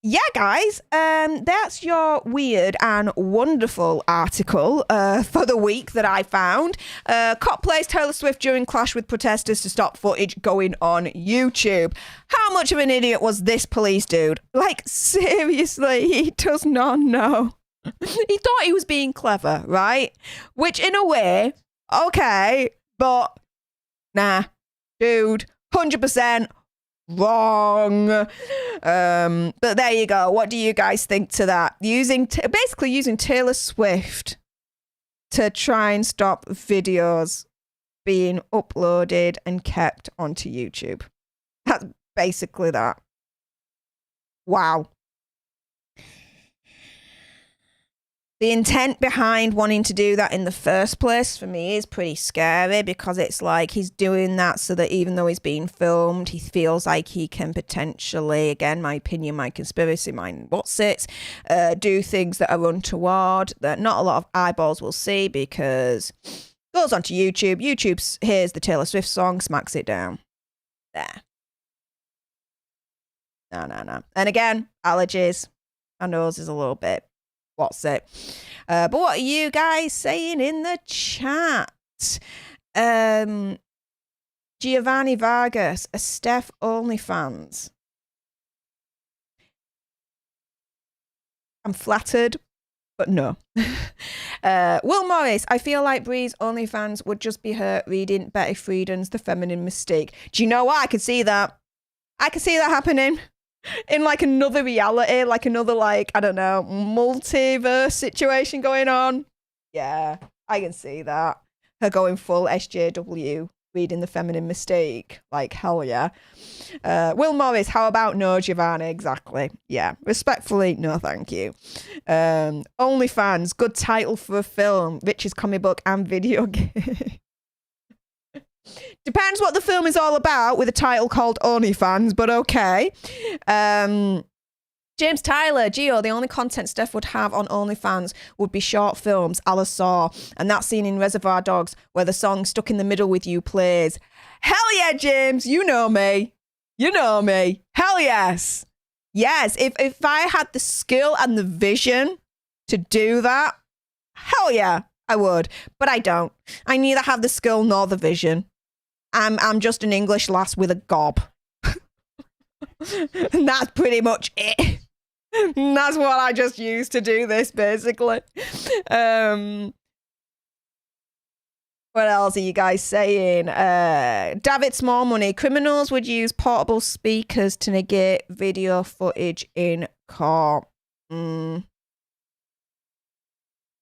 yeah, guys, that's your weird and wonderful article for the week that I found. Cop plays Taylor Swift during clash with protesters to stop footage going on YouTube. How much of an idiot was this police dude? Like, seriously, he does not know. He thought he was being clever, right? Which, in a way, okay, but nah, dude, 100% wrong. But there you go. What do you guys think to that? Basically using Taylor Swift to try and stop videos being uploaded and kept onto YouTube. That's basically that. Wow. The intent behind wanting to do that in the first place for me is pretty scary, because it's like he's doing that so that even though he's being filmed, he feels like he can potentially, again, my opinion, my conspiracy, do things that are untoward, that not a lot of eyeballs will see, because it goes onto YouTube. YouTube hears the Taylor Swift song, smacks it down. There. No. And again, allergies. My nose is a little bit. What's it? But what are you guys saying in the chat? Giovanni Vargas, a Steph OnlyFans. I'm flattered, but no. Will Morris, I feel like Bree's OnlyFans would just be her reading Betty Friedan's The Feminine Mystique. Do you know what? I could see that. I could see that happening. In like another reality, like another, like, I don't know, multiverse situation going on. Yeah, I can see that. Her going full SJW, reading The Feminine Mystique. Like, hell yeah. Will Morris, how about no, Giovanni? Exactly. Yeah, respectfully, no thank you. OnlyFans, good title for a film. Rich's comic book and video game. Depends what the film is all about, with a title called OnlyFans, but okay. James Tyler, Gio, the only content Steph would have on OnlyFans would be short films a la Saw, and that scene in Reservoir Dogs where the song Stuck in the Middle with You plays. Hell yeah, James, you know me. You know me. Hell yes. Yes, if I had the skill and the vision to do that, hell yeah, I would. But I don't. I neither have the skill nor the vision. I'm just an English lass with a gob. And that's pretty much it. And that's what I just use to do this, basically. What else are you guys saying? David Small Money. Criminals would use portable speakers to negate video footage in court.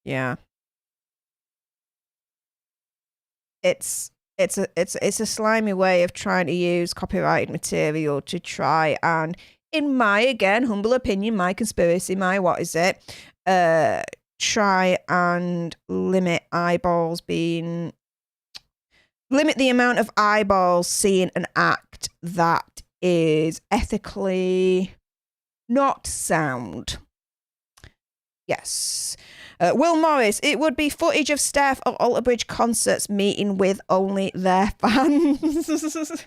Yeah. It's a slimy way of trying to use copyrighted material to try and, in my, again, humble opinion, my conspiracy, my what is it, try and limit the amount of eyeballs seeing an act that is ethically not sound. Yes. Will Morris, it would be footage of Stef at Alter Bridge concerts meeting with only their fans.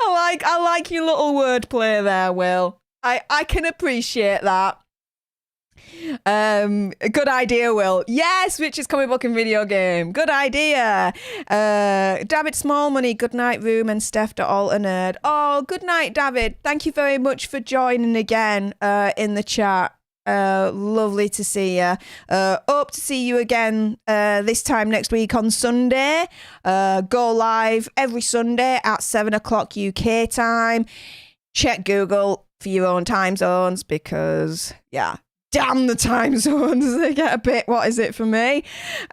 I like your little wordplay there, Will. I can appreciate that. Good idea, Will. Yes, Richard's comic book and video game. Good idea. David Smallmoney, good night, Room, and Stef the Alter Nerd. Oh, good night, David. Thank you very much for joining again in the chat. Lovely to see you. Hope to see you again this time next week on Sunday. Go live every Sunday at 7 o'clock UK time. Check Google for your own time zones because, yeah, damn the time zones. They get a bit, what is it for me?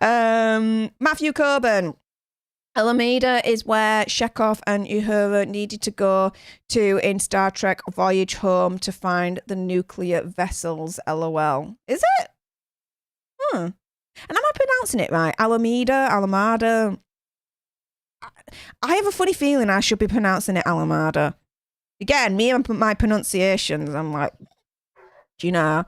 Matthew Coburn. Alameda is where Chekhov and Uhura needed to go to in Star Trek Voyage Home to find the nuclear vessels, LOL. Is it? And am I pronouncing it right? Alameda? I have a funny feeling I should be pronouncing it Alameda. Again, me and my pronunciations, I'm like, do you know?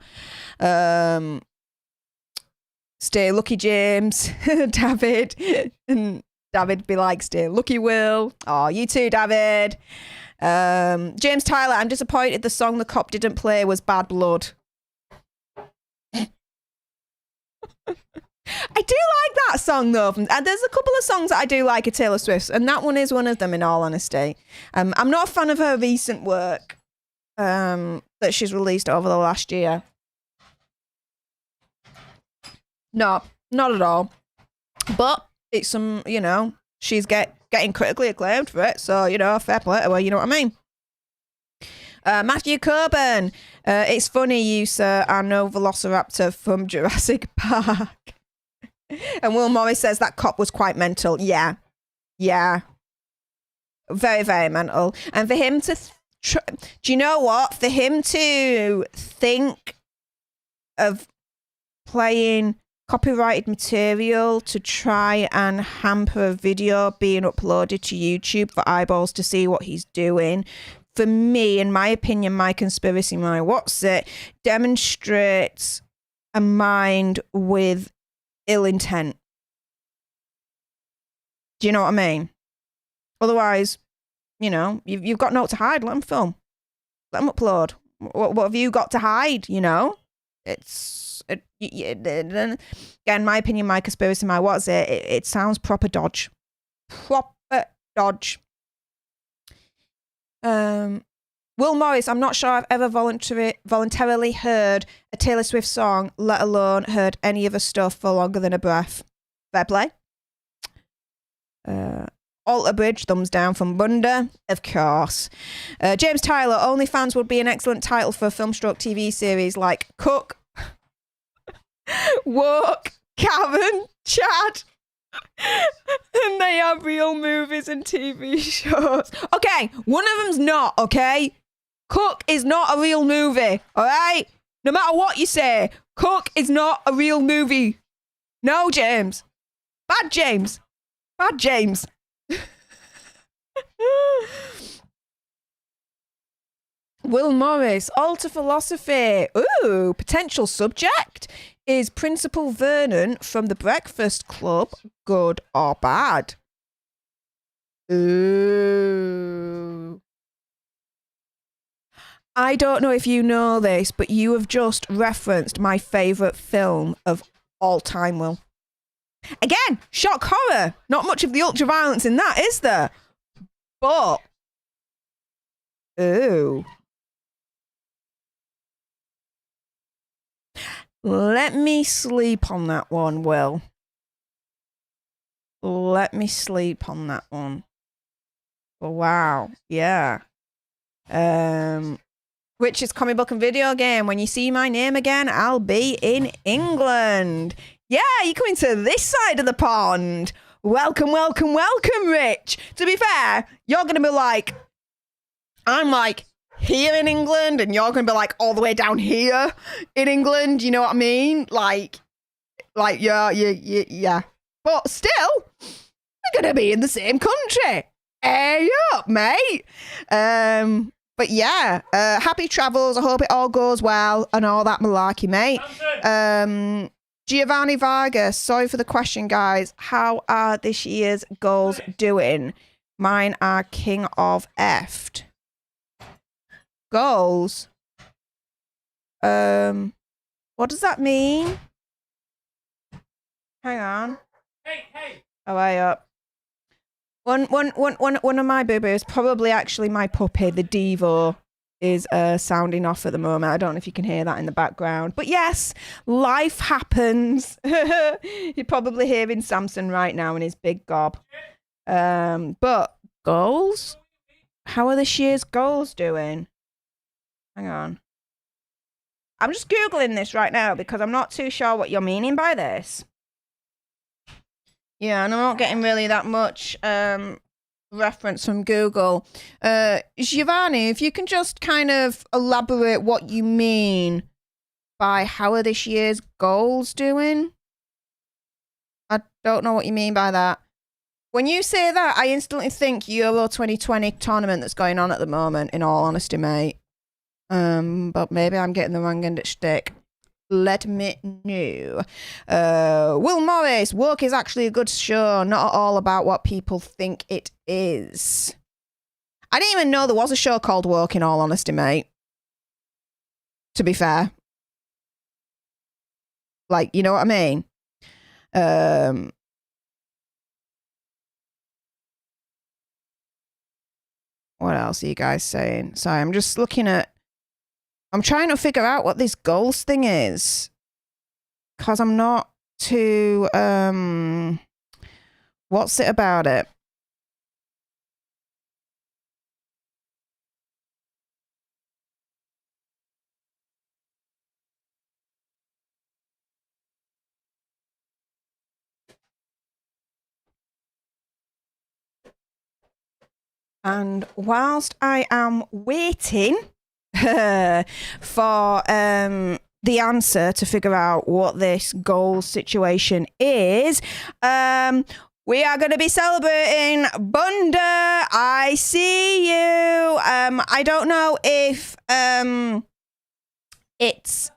Stay lucky, James. David. And David be like, stay lucky, Will. Oh, you too, David. James Tyler, I'm disappointed the song the cop didn't play was Bad Blood. I do like that song, though. And there's a couple of songs that I do like of Taylor Swift's, and that one is one of them, in all honesty. I'm not a fan of her recent work that she's released over the last year. No, not at all. But it's some, you know, she's getting critically acclaimed for it. So, you know, fair play to her, you know what I mean? Matthew Coburn. It's funny you, sir, are no velociraptor from Jurassic Park. And Will Morris says that cop was quite mental. Yeah. Very, very mental. And for him to... do you know what? For him to think of playing copyrighted material to try and hamper a video being uploaded to YouTube for eyeballs to see what he's doing, for me, in my opinion, my conspiracy mind, demonstrates a mind with ill intent. Do you know what I mean? Otherwise, you know, you've got no to hide. Let them film. Let them upload. What have you got to hide, you know? Again, my opinion, my conspiracy, it sounds proper dodge. Proper dodge. Will Morris, I'm not sure I've ever voluntarily heard a Taylor Swift song, let alone heard any other stuff for longer than a breath. Fair play. Alter Bridge, thumbs down from Bunda, of course. James Tyler, OnlyFans would be an excellent title for a film stroke TV series like Cook, Woke, Karen, Chad. And they have real movies and TV shows. Okay, one of them's not, okay? Cook is not a real movie, all right? No matter what you say, Cook is not a real movie. No, James. Bad James. Bad James. Will Morris, alter philosophy. Ooh, potential subject. Is Principal Vernon from The Breakfast Club good or bad? Ooh. I don't know if you know this, but you have just referenced my favourite film of all time, Will. Again, shock horror. Not much of the ultra-violence in that, is there? But... ooh. Let me sleep on that one, Will. Let me sleep on that one. Wow. Yeah. Richard's comic book and video game. When you see my name again, I'll be in England. Yeah, you're coming to this side of the pond. Welcome, welcome, welcome, Rich. To be fair, you're going to be like, I'm like, here in England, and you're going to be like all the way down here in England. You know what I mean? Like, yeah. But still, we're going to be in the same country. Hey up, mate. But But yeah, happy travels. I hope it all goes well and all that malarkey, mate. Giovanni Vargas, sorry for the question, guys. How are this year's goals doing? Mine are king of effed. Goals? What does that mean? Hang on. Hey. Oh, way up. One of my boo-boos, probably actually my puppy, the Devo, is sounding off at the moment. I don't know if you can hear that in the background. But yes, life happens. You're probably hearing Samson right now in his big gob. But goals? How are this year's goals doing? Hang on. I'm just Googling this right now because I'm not too sure what you're meaning by this. Yeah, and I'm not getting really that much reference from Google. Giovanni, if you can just kind of elaborate what you mean by how are this year's goals doing? I don't know what you mean by that. When you say that, I instantly think Euro 2020 tournament that's going on at the moment, in all honesty, mate. But maybe I'm getting the wrong end of shtick. Let me know. Will Morris, Woke is actually a good show, not all about what people think it is. I didn't even know there was a show called Woke, in all honesty, mate. To be fair. Like, you know what I mean? What else are you guys saying? Sorry, I'm just looking at... I'm trying to figure out what this goals thing is. Because I'm not too... what's it about it? And whilst I am waiting for the answer to figure out what this goal situation is, we are going to be celebrating Bunda. I see you. I don't know if it's...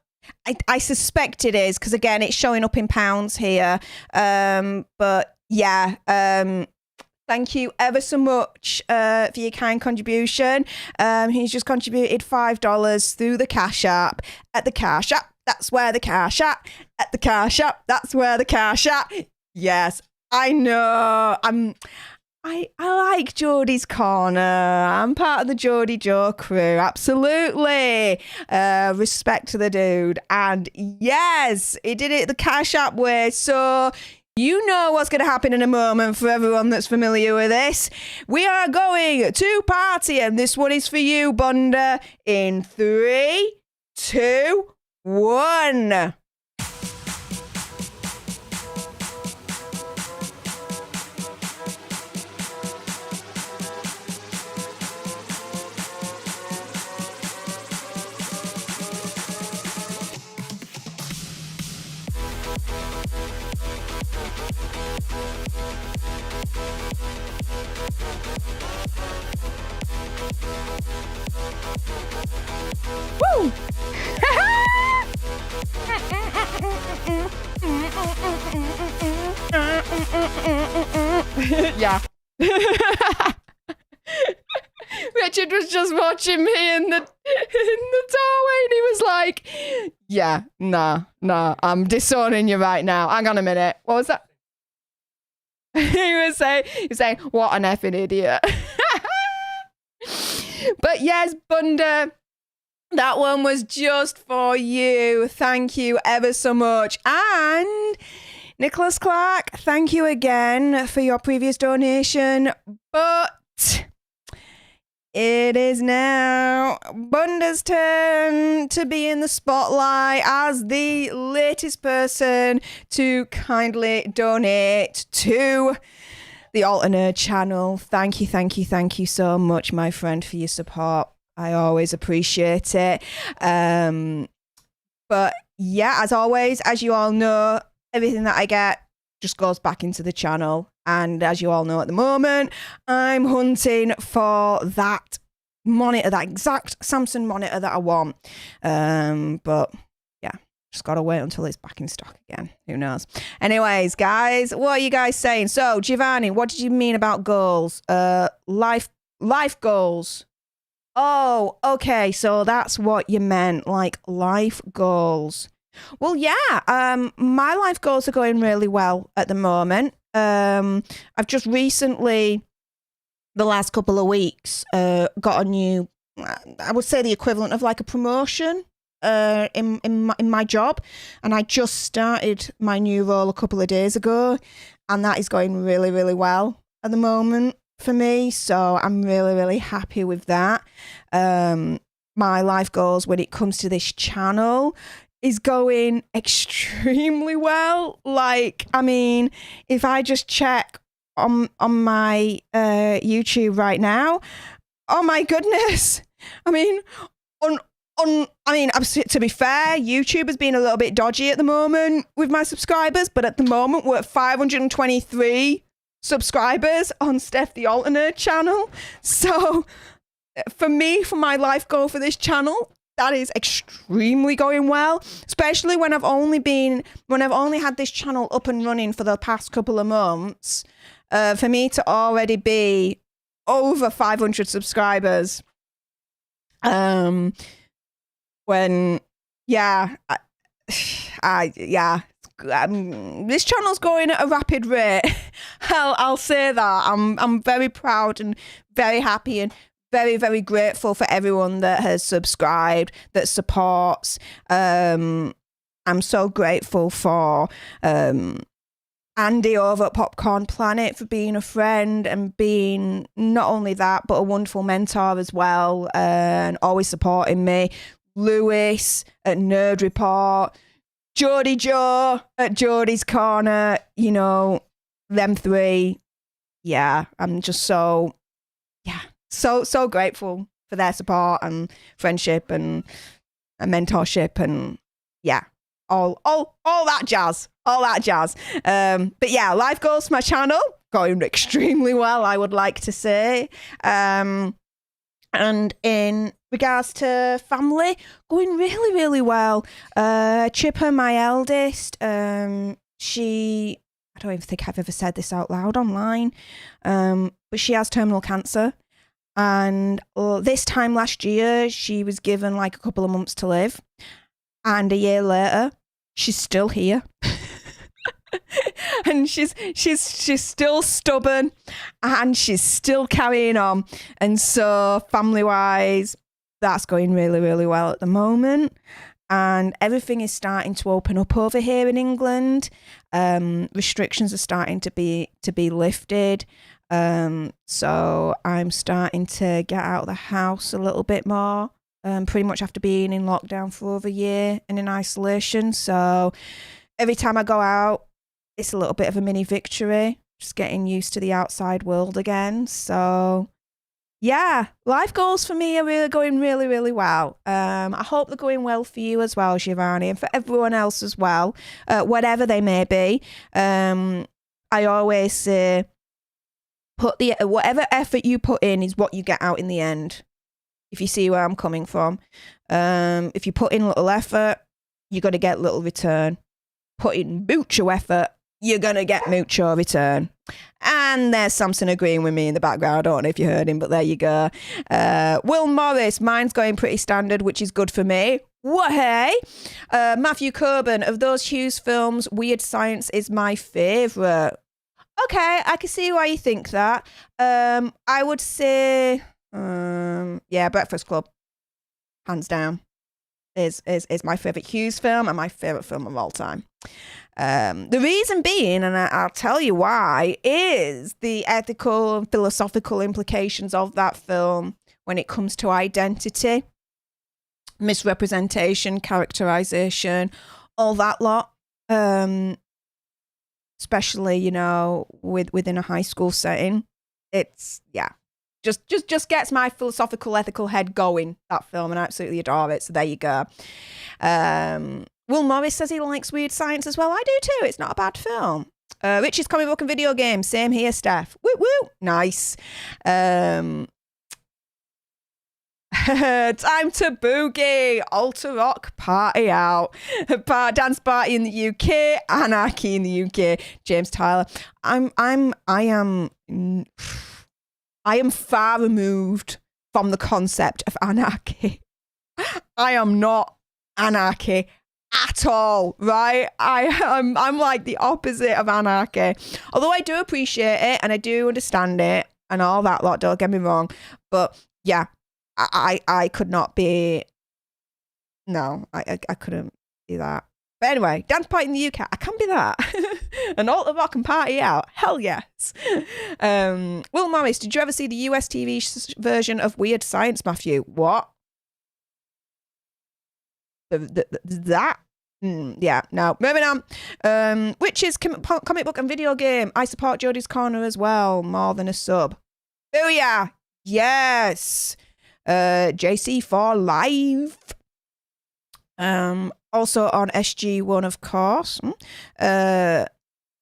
I suspect it is, because again, it's showing up in pounds here. But yeah, thank you ever so much for your kind contribution. He's just contributed $5 through the Cash App. At the Cash App, that's where the Cash App. At the Cash App, that's where the Cash App. Yes, I know. I like Geordie's Corner. I'm part of the Geordie Joe crew. Absolutely. Respect to the dude. And yes, he did it the Cash App way. So... you know what's going to happen in a moment for everyone that's familiar with this. We are going to party, and this one is for you, Bunda, in 3, 2, 1. Woo! Yeah. Richard was just watching me in the doorway and he was like, yeah, nah, I'm disowning you right now. Hang on a minute. What was that? he was saying, what an effing idiot. But yes, Bunda, that one was just for you. Thank you ever so much. And Nicholas Clark, thank you again for your previous donation. But it is now Bunda's turn to be in the spotlight as the latest person to kindly donate to the Alter Nerd channel. Thank you so much, my friend, for your support. I always appreciate it. But yeah, as always, as you all know, everything that I get just goes back into the channel. And as you all know at the moment, I'm hunting for that monitor, that exact Samsung monitor that I want. But yeah, just gotta wait until it's back in stock again. Who knows? Anyways, guys, what are you guys saying? So, Giovanni, what did you mean about goals? Life goals. Oh, okay. So that's what you meant, like life goals. Well, yeah. My life goals are going really well at the moment. I've just recently, the last couple of weeks, got a new, I would say the equivalent of like a promotion in my job, and I just started my new role a couple of days ago, and that is going really, really well at the moment for me. So I'm really, really happy with that. My life goals when it comes to this channel is going extremely well. Like, I mean, if I just check on my YouTube right now, oh my goodness. I mean, to be fair, YouTube has been a little bit dodgy at the moment with my subscribers, but at the moment we're at 523 subscribers on Stef the Alter Nerd channel. So for me, for my life goal for this channel, that is extremely going well, especially when I've only had this channel up and running for the past couple of months. For me to already be over 500 subscribers, this channel's going at a rapid rate. I'll say that. I'm very proud and very happy and very, very grateful for everyone that has subscribed, that supports. I'm so grateful for Andy over at Popcorn Planet for being a friend and being not only that, but a wonderful mentor as well, and always supporting me. Lewis at Nerd Report, Geordie Joe at Geordie's Corner, you know, them three. Yeah, I'm just so grateful for their support and friendship and mentorship and all that jazz. But yeah, life goals for my channel going extremely well, I would like to say. And in regards to family, going really, really well. Chipper, my eldest, she, I don't even think I've ever said this out loud online, but she has terminal cancer. And this time last year, she was given like a couple of months to live. And a year later, she's still here. And she's still stubborn and she's still carrying on. And so family-wise, that's going really, really well at the moment. And everything is starting to open up over here in England. Restrictions are starting to be lifted. So I'm starting to get out of the house a little bit more, pretty much after being in lockdown for over a year and in isolation. So every time I go out, it's a little bit of a mini victory, just getting used to the outside world again. So yeah, life goals for me are really going really, really well. I hope they're going well for you as well, Giovanni, and for everyone else as well, whatever they may be. I always say, whatever effort you put in is what you get out in the end, if you see where I'm coming from. If you put in little effort, you're going to get little return. Put in mucho effort, you're going to get mucho return. And there's Samson agreeing with me in the background. I don't know if you heard him, but there you go. Will Morris, mine's going pretty standard, which is good for me. What hey? Matthew Coburn, of those Hughes films, Weird Science is my favourite. Okay, I can see why you think that. I would say, Breakfast Club, hands down, is my favourite Hughes film and my favourite film of all time. The reason being, and I'll tell you why, is the ethical and philosophical implications of that film when it comes to identity, misrepresentation, characterization, all that lot. Especially, you know, within a high school setting. It's, just gets my philosophical, ethical head going, that film, and I absolutely adore it. So there you go. Will Morris says he likes Weird Science as well. I do too. It's not a bad film. Richie's comic book and video game. Same here, Steph. Woo woo. Nice. Time to boogie, alter rock, party out, dance party in the UK, anarchy in the UK. James Tyler, I am far removed from the concept of anarchy. I am not anarchy at all, right? I'm like the opposite of anarchy. Although I do appreciate it and I do understand it and all that lot, don't get me wrong. But yeah, I could not be, no, I couldn't be that. But anyway, dance party in the UK, I can be that. And alter rock and party out, hell yes. Will Morris, did you ever see the US TV version of Weird Science, Matthew? What? That? Yeah, no. Moving on. Which is comic book and video game. I support Jodie's Corner as well, more than a sub. Booyah! Yes! JC for live. Also on SG1, of course.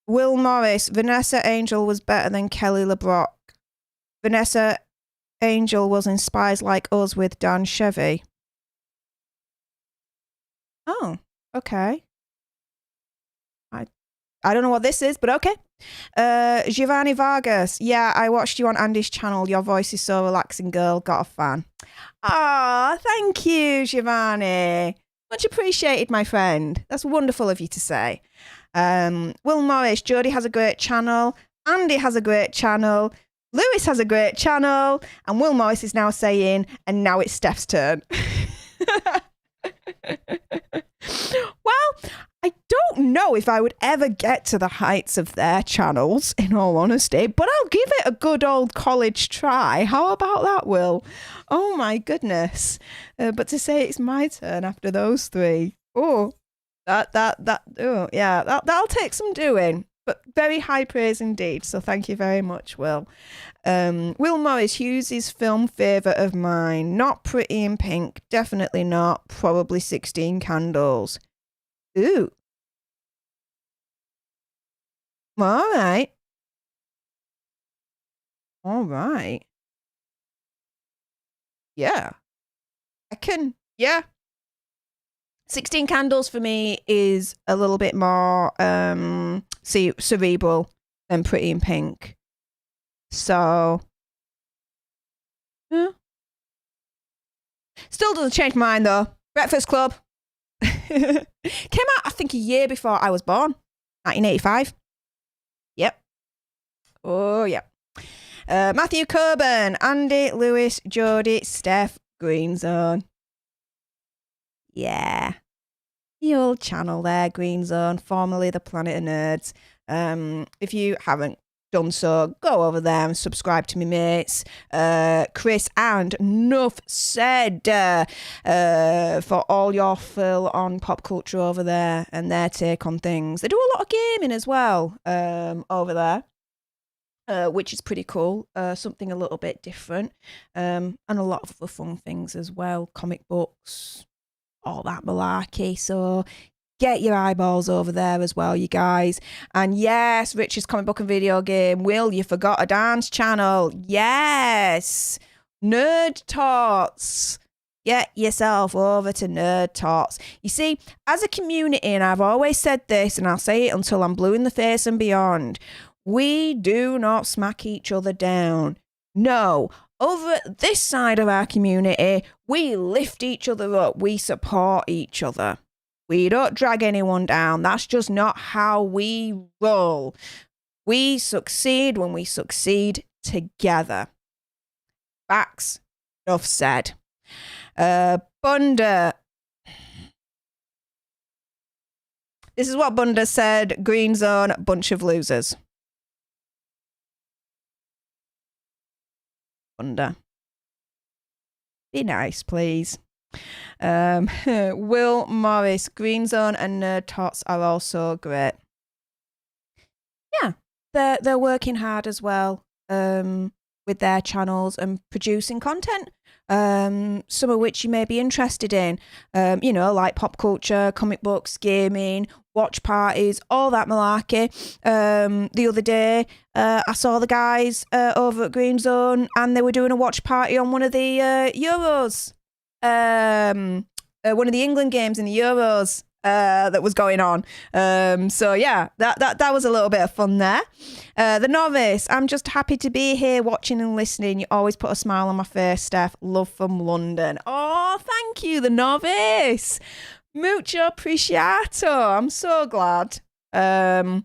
Will Morris, Vanessa Angel was better than Kelly LeBrock. Vanessa Angel was in Spies Like Us with Dan Chevy. Oh, okay. I don't know what this is, but okay. Giovanni Vargas. Yeah, I watched you on Andy's channel. Your voice is so relaxing, girl. Got a fan. Ah, thank you, Giovanni. Much appreciated, my friend. That's wonderful of you to say. Will Morris. Jodie has a great channel. Andy has a great channel. Lewis has a great channel. And Will Morris is now saying, and now it's Steph's turn. Well, I don't know if I would ever get to the heights of their channels, in all honesty, but I'll give it a good old college try. How about that, Will? Oh my goodness. But to say it's my turn after those three, oh, oh yeah, that'll take some doing, but very high praise indeed. So thank you very much, Will. Will Morris, Hughes' film favourite of mine. Not Pretty in Pink, definitely not. Probably 16 Candles. Ooh. All right. All right. Yeah. Yeah. 16 Candles for me is a little bit more cerebral than Pretty in Pink. So, yeah. Still doesn't change mine though. Breakfast Club. Came out, I think, a year before I was born. 1985. Yep. Oh, yeah. Matthew Coburn, Andy, Lewis, Jodie, Steph, Green Zone. Yeah. The old channel there, Green Zone, formerly the Planet of Nerds. If you haven't done so, go over there and subscribe to me mates. Chris and Nuff said for all your fill on pop culture over there and their take on things. They do a lot of gaming as well over there, which is pretty cool. Something a little bit different, and a lot of other fun things as well. Comic books, all that malarkey. So get your eyeballs over there as well, you guys. And yes, Richard's comic book and video game. Will, you forgot a dance channel. Yes. Nerd Tots. Get yourself over to Nerd Tots. You see, as a community, and I've always said this, and I'll say it until I'm blue in the face and beyond, we do not smack each other down. No. Over this side of our community, we lift each other up. We support each other. We don't drag anyone down. That's just not how we roll. We succeed when we succeed together. Facts. Enough said. Bunda. This is what Bunda said. Green Zone, bunch of losers. Bunda. Be nice, please. Will Morris, Green Zone and Nerd Tots are also great. Yeah, they're working hard as well with their channels and producing content, some of which you may be interested in, like pop culture, comic books, gaming, watch parties, all that malarkey. The other day, I saw the guys over at Green Zone, and they were doing a watch party on one of the Euros. One of the England games in the Euros that was going on. So yeah, that was a little bit of fun there. The Novice, I'm just happy to be here watching and listening. You always put a smile on my face, Steph. Love from London. Oh, thank you, The Novice. Mucho appreciato. I'm so glad that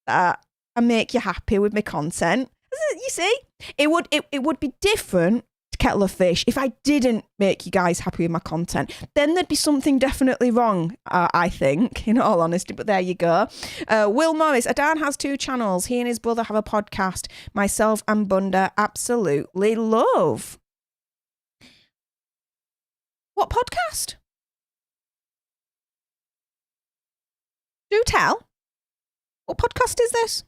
I make you happy with my content. You see, it would be different to Kettle of Fish if I didn't make you guys happy with my content. Then there'd be something definitely wrong, I think, in all honesty. But there you go. Will Morris, Adan has 2 channels. He and his brother have a podcast. Myself and Bunda absolutely love. What podcast? Do tell. What podcast is this?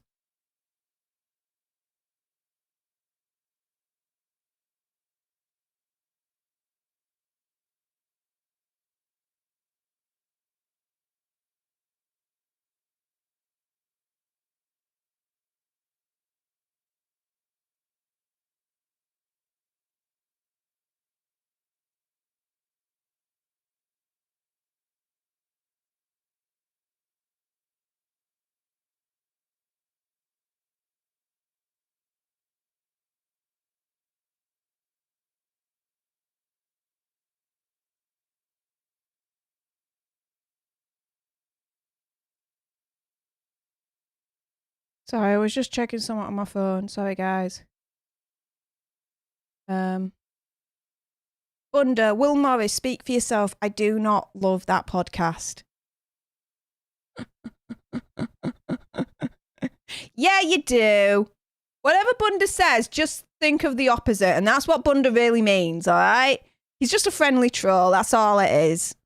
Sorry, I was just checking something on my phone. Sorry, guys. Bunda, Will Morris, speak for yourself. I do not love that podcast. Yeah, you do. Whatever Bunda says, just think of the opposite. And that's what Bunda really means, all right? He's just a friendly troll. That's all it is.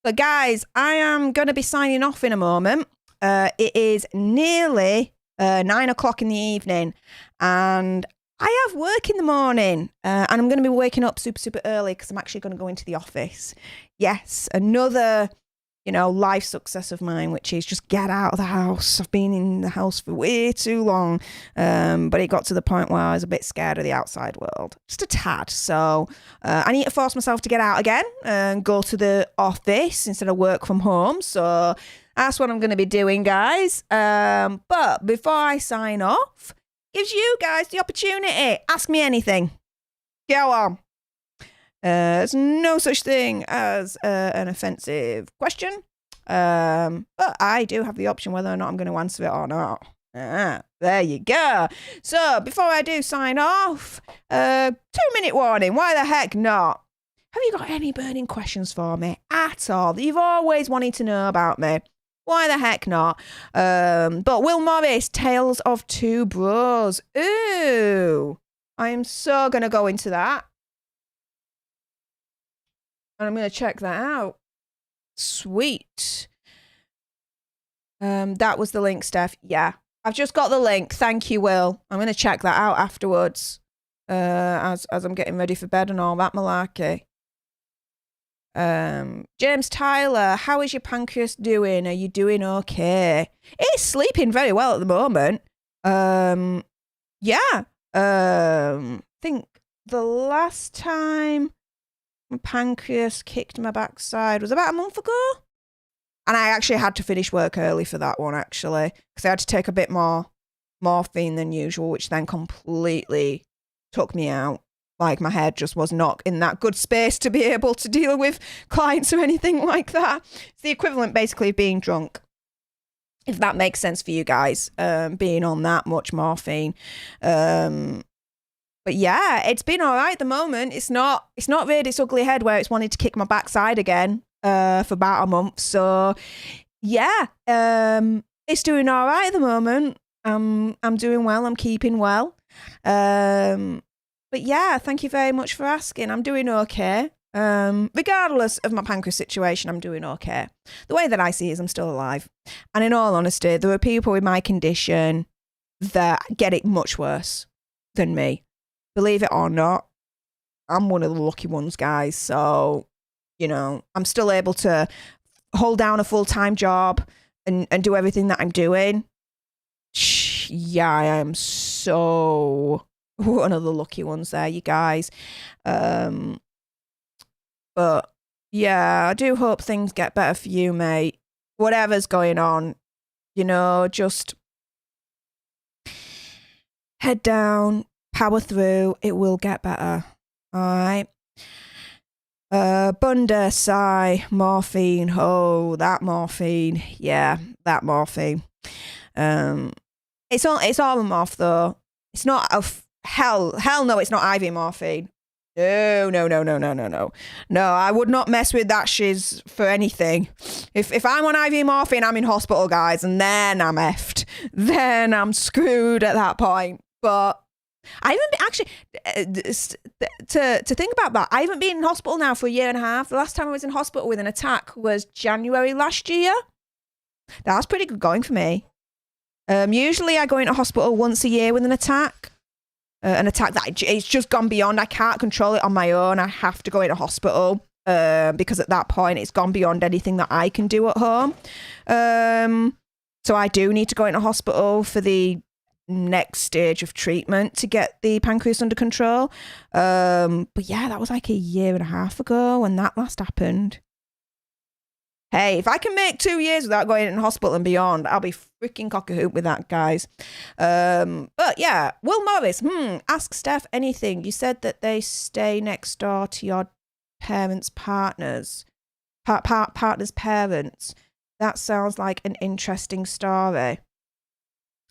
But guys, I am going to be signing off in a moment. It is nearly 9 o'clock in the evening, and I have work in the morning, and I'm going to be waking up super, super early because I'm actually going to go into the office. Yes, another, life success of mine, which is just get out of the house. I've been in the house for way too long, but it got to the point where I was a bit scared of the outside world, just a tad. So I need to force myself to get out again and go to the office instead of work from home. So that's what I'm going to be doing, guys. But before I sign off, gives you guys the opportunity. Ask me anything. Go on. There's no such thing as an offensive question. But I do have the option whether or not I'm going to answer it or not. There you go. So before I do sign off, 2-minute warning. Why the heck not? Have you got any burning questions for me at all that you've always wanted to know about me? Why the heck not? But Will Morris, Tales of Two Bros. Ooh, I am so going to go into that. And I'm going to check that out. Sweet. That was the link, Steph. Yeah, I've just got the link. Thank you, Will. I'm going to check that out afterwards. As I'm getting ready for bed and all that malarkey. James Tyler, how is your pancreas doing? Are you doing okay? It's sleeping very well at the moment. Yeah. I think the last time my pancreas kicked my backside was about a month ago. And I actually had to finish work early for that one, actually, because I had to take a bit more morphine than usual, which then completely took me out. Like, my head just was not in that good space to be able to deal with clients or anything like that. It's the equivalent, basically, of being drunk, if that makes sense for you guys, being on that much morphine. But yeah, it's been all right at the moment. It's not reared its ugly head where it's wanted to kick my backside again for about a month. So yeah, it's doing all right at the moment. I'm doing well. I'm keeping well. But yeah, thank you very much for asking. I'm doing okay. Regardless of my pancreas situation, I'm doing okay. The way that I see it is I'm still alive. And in all honesty, there are people with my condition that get it much worse than me. Believe it or not, I'm one of the lucky ones, guys. So you know, I'm still able to hold down a full-time job and do everything that I'm doing. Yeah, I am so one of the lucky ones there, you guys. But yeah, I do hope things get better for you, mate. Whatever's going on, you know, just head down, power through. It will get better. All right. Bunda, Psy, morphine. Oh, that morphine. Yeah, that morphine. It's all morph though. It's not hell no. It's not IV morphine. No. No, I would not mess with that shiz for anything. If I'm on IV morphine, I'm in hospital, guys, and then I'm effed. Then I'm screwed at that point. But I haven't been, actually, to think about that, I haven't been in hospital now for a year and a half. The last time I was in hospital with an attack was January last year. That's pretty good going for me. Usually I go into hospital once a year with an attack that it's just gone beyond. I can't control it on my own. I have to go into hospital because at that point it's gone beyond anything that I can do at home. So I do need to go into hospital for the next stage of treatment to get the pancreas under control. But yeah, that was like a year and a half ago when that last happened. Hey, if I can make 2 years without going in hospital and beyond, I'll be freaking cock-a-hoop with that, guys. But yeah, Will Morris, ask Steph anything. You said that they stay next door to your parents' partners' parents. That sounds like an interesting story.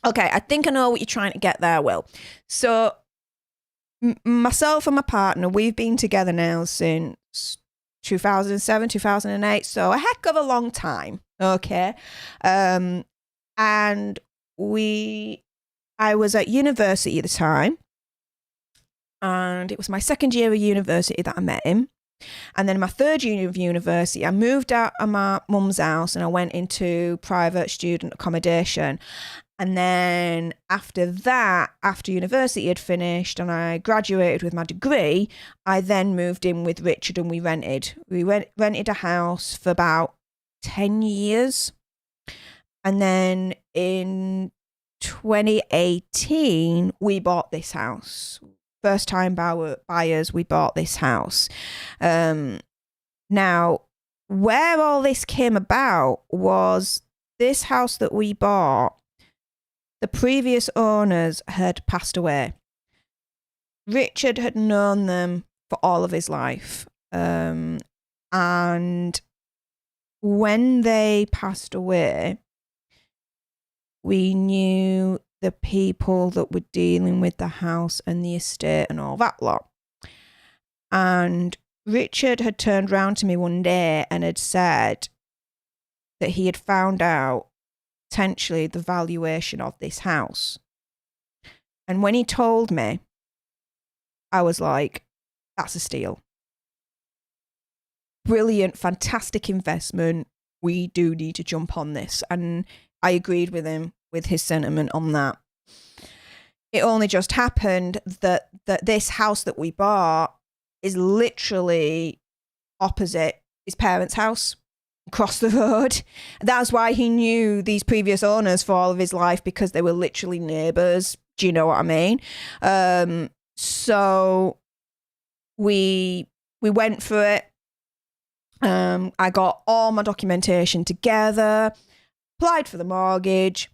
Okay, I think I know what you're trying to get there, Will. So, myself and my partner, we've been together now since 2007, 2008, so a heck of a long time, okay? And I was at university at the time, and it was my second year of university that I met him. And then my third year of university, I moved out of my mum's house and I went into private student accommodation. And then after that, after university had finished and I graduated with my degree, I then moved in with Richard and we rented. We rented a house for about 10 years. And then in 2018, we bought this house. First time buyers, we bought this house. Now, where all this came about was this house that we bought, the previous owners had passed away. Richard had known them for all of his life. And when they passed away, we knew the people that were dealing with the house and the estate and all that lot. And Richard had turned round to me one day and had said that he had found out potentially the valuation of this house. And when he told me, I was like, that's a steal. Brilliant, fantastic investment. We do need to jump on this. And I agreed with him with his sentiment on that. It only just happened that this house that we bought is literally opposite his parents' house, across the road. That's why he knew these previous owners for all of his life, because they were literally neighbours. Do you know what I mean? So we went for it. I got all my documentation together, applied for the mortgage,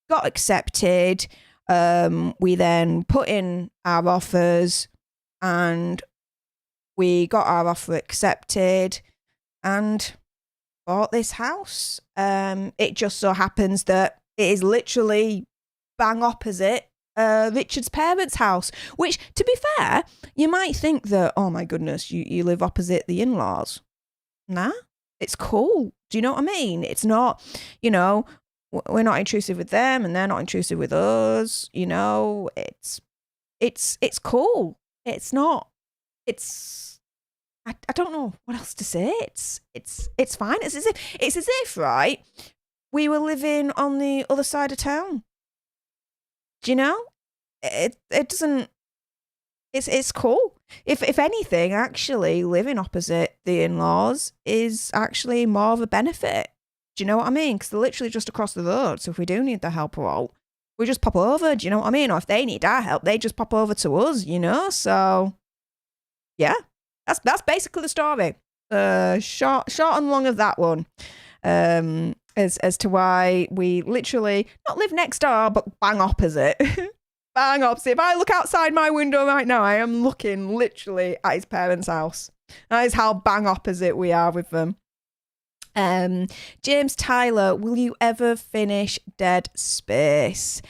got accepted. We then put in our offers and we got our offer accepted and bought this house. It just so happens that it is literally bang opposite Richard's parents' house, which, to be fair, you might think that, oh my goodness, you live opposite the in-laws. Nah, it's cool. Do you know what I mean? It's not, we're not intrusive with them and they're not intrusive with us. It's cool. It's not, I don't know what else to say. It's fine. It's as if, right, we were living on the other side of town. Do you know? It doesn't, it's cool. If anything, actually living opposite the in-laws is actually more of a benefit. Do you know what I mean? Because they're literally just across the road. So if we do need the help out, we just pop over. Do you know what I mean? Or if they need our help, they just pop over to us, you know? So yeah, that's basically the story. Short and long of that one. As to why we literally not live next door, but bang opposite. Bang opposite. If I look outside my window right now, I am looking literally at his parents' house. That is how bang opposite we are with them. James Tyler, will you ever finish Dead Space?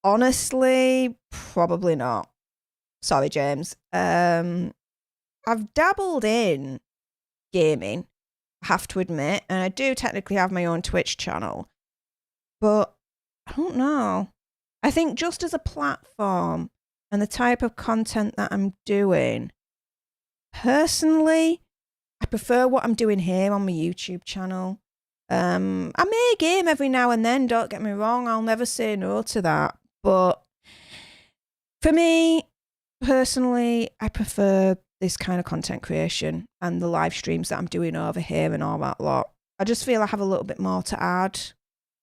Honestly, probably not. Sorry, James. I've dabbled in gaming, I have to admit, and I do technically have my own Twitch channel, but I don't know. I think just as a platform and the type of content that I'm doing, personally, I prefer what I'm doing here on my YouTube channel. I may game every now and then, don't get me wrong, I'll never say no to that. But for me, personally, I prefer this kind of content creation and the live streams that I'm doing over here and all that lot. I just feel I have a little bit more to add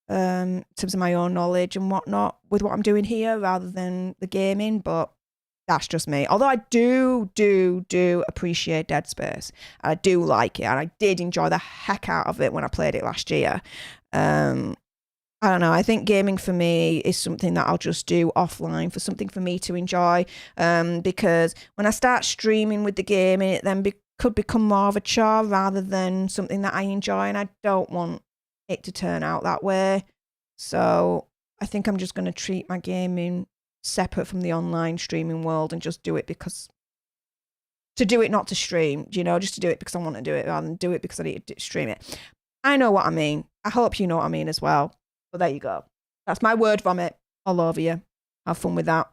in terms of my own knowledge and whatnot with what I'm doing here rather than the gaming, but that's just me. Although I do appreciate Dead Space. I do like it, and I did enjoy the heck out of it when I played it last year. I don't know. I think gaming for me is something that I'll just do offline for something for me to enjoy. Because when I start streaming with the game, it then could become more of a chore rather than something that I enjoy, and I don't want it to turn out that way. So I think I'm just going to treat my gaming separate from the online streaming world and just do it because to do it, not to stream, you know, just to do it because I want to do it rather than do it because I need to stream it. I know what I mean. I hope you know what I mean as well. But there you go. That's my word vomit all over you. Have fun with that,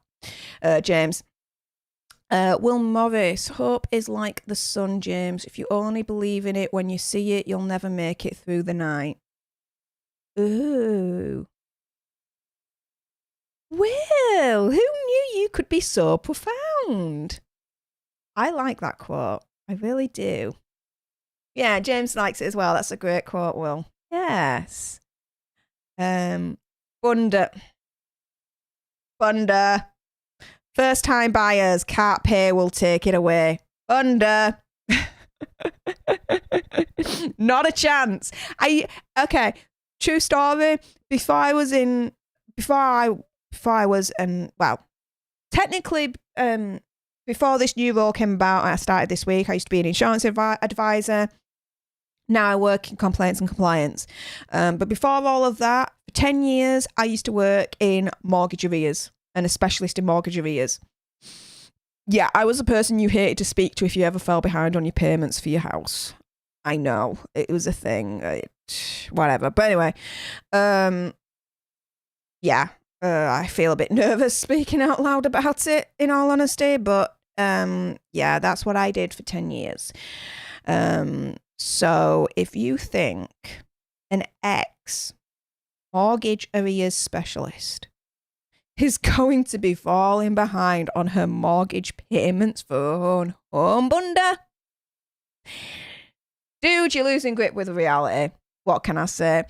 James. Will Morris, hope is like the sun, James. If you only believe in it when you see it, you'll never make it through the night. Ooh. Will, who knew you could be so profound? I like that quote. I really do. Yeah, James likes it as well. That's a great quote, Will. Yes. Bunda. First time buyers can't pay, will take it away. Bunda. Not a chance. Okay, true story. Technically, before this new role came about, I started this week. I used to be an insurance advisor. Now I work in complaints and compliance. But before all of that, for 10 years, I used to work in mortgage arrears and a specialist in mortgage arrears. Yeah, I was the person you hated to speak to if you ever fell behind on your payments for your house. I know, it was a thing. Whatever. But anyway, I feel a bit nervous speaking out loud about it, in all honesty. But yeah, that's what I did for 10 years. So if you think an ex-mortgage arrears specialist is going to be falling behind on her mortgage payments for her own home, Bunda, dude, you're losing grip with reality. What can I say?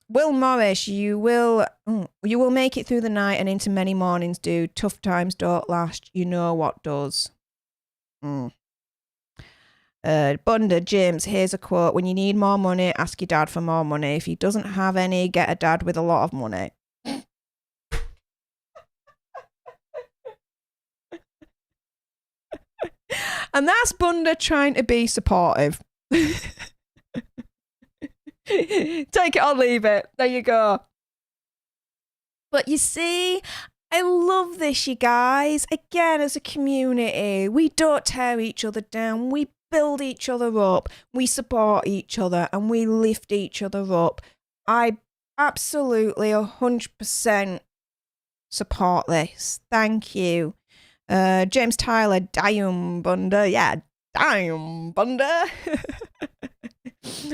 Will Morris, you will make it through the night and into many mornings, dude. Tough times don't last. You know what does. Bunda, James, here's a quote. When you need more money, ask your dad for more money. If he doesn't have any, get a dad with a lot of money. And that's Bunda trying to be supportive. Take it or leave it. There you go. But you see, I love this, you guys. Again, as a community, we don't tear each other down. We build each other up. We support each other and we lift each other up. I absolutely 100% support this. Thank you. James Tyler, damn, Bunda. Yeah, damn, Bunda.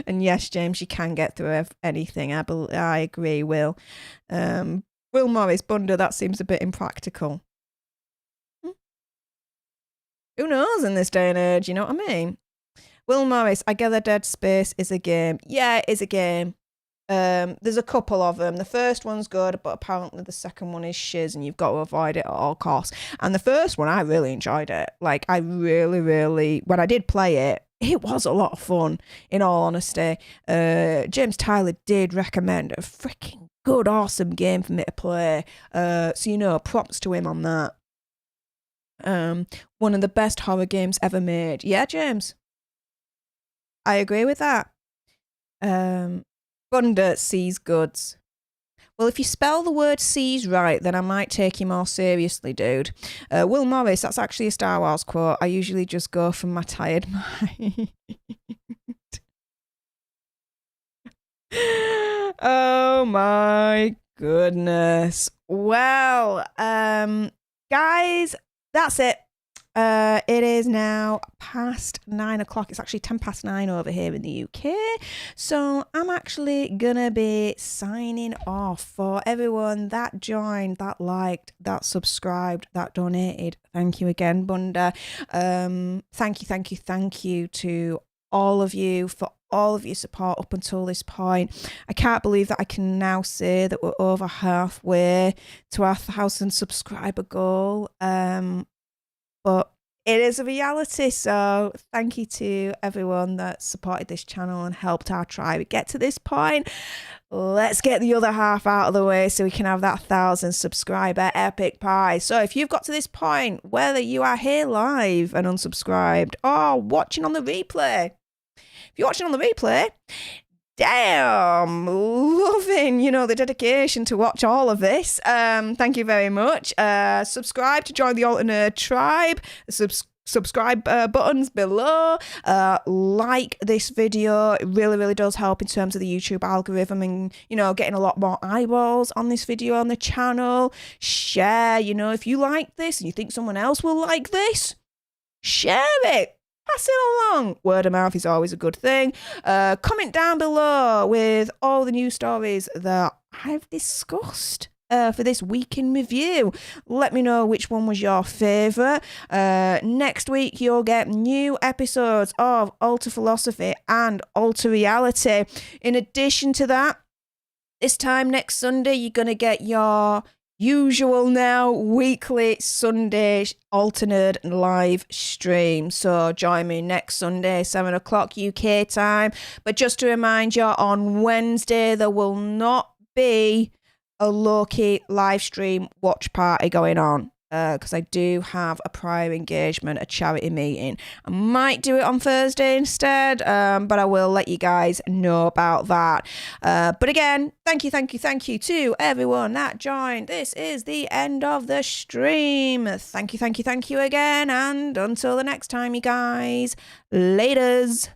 And yes, James, you can get through anything. I agree, Will. Will Morris, Bunda, that seems a bit impractical. Who knows in this day and age, you know what I mean? Will Morris, I gather Dead Space is a game. Yeah, it is a game. There's a couple of them. The first one's good, but apparently the second one is shiz and you've got to avoid it at all costs. And the first one, I really enjoyed it. Like, I really, when I did play it, it was a lot of fun, in all honesty. James Tyler did recommend a freaking good, awesome game for me to play. So, you know, props to him on that. One of the best horror games ever made. Yeah, James. I agree with that. Bunda sees goods. Well, if you spell the word sees right, then I might take you more seriously, dude. Will Morris, that's actually a Star Wars quote. I usually just go from my tired mind. Oh my goodness. Well, guys, that's it. It is now past 9 o'clock. It's actually 10 past 9 over here in the UK. So I'm actually gonna be signing off. For everyone that joined, that liked, that subscribed, that donated. Thank you again, Bunda. Thank you to all of you for all of your support up until this point. I can't believe that I can now say that we're over halfway to our 1,000 subscriber goal. But it is a reality, so thank you to everyone that supported this channel and helped our tribe get to this point. Let's get the other half out of the way so we can have that 1,000 subscriber epic pie. So if you've got to this point, whether you are here live and unsubscribed or watching on the replay, if you're watching on the replay, damn, loving, you know, the dedication to watch all of this. Thank you very much. Subscribe to join the Alter Nerd tribe. Subscribe buttons below. Like this video. It really does help in terms of the YouTube algorithm and, you know, getting a lot more eyeballs on this video on the channel. Share, you know, if you like this and you think someone else will like this, share it. Pass it along. Word of mouth is always a good thing. Comment down below with all the news stories that I've discussed for this week in review. Let me know which one was your favourite. Next week, you'll get new episodes of Alter Philosophy and Alter Reality. In addition to that, this time next Sunday, you're going to get your usual now weekly Sunday Alter Nerd live stream. So join me next Sunday, 7 o'clock UK time. But just to remind you, on Wednesday there will not be a Loki live stream watch party going on. Because I do have a prior engagement, a charity meeting. I might do it on Thursday instead, but I will let you guys know about that. But again, thank you to everyone that joined. This is the end of the stream. Thank you again, and until the next time, you guys. Laters.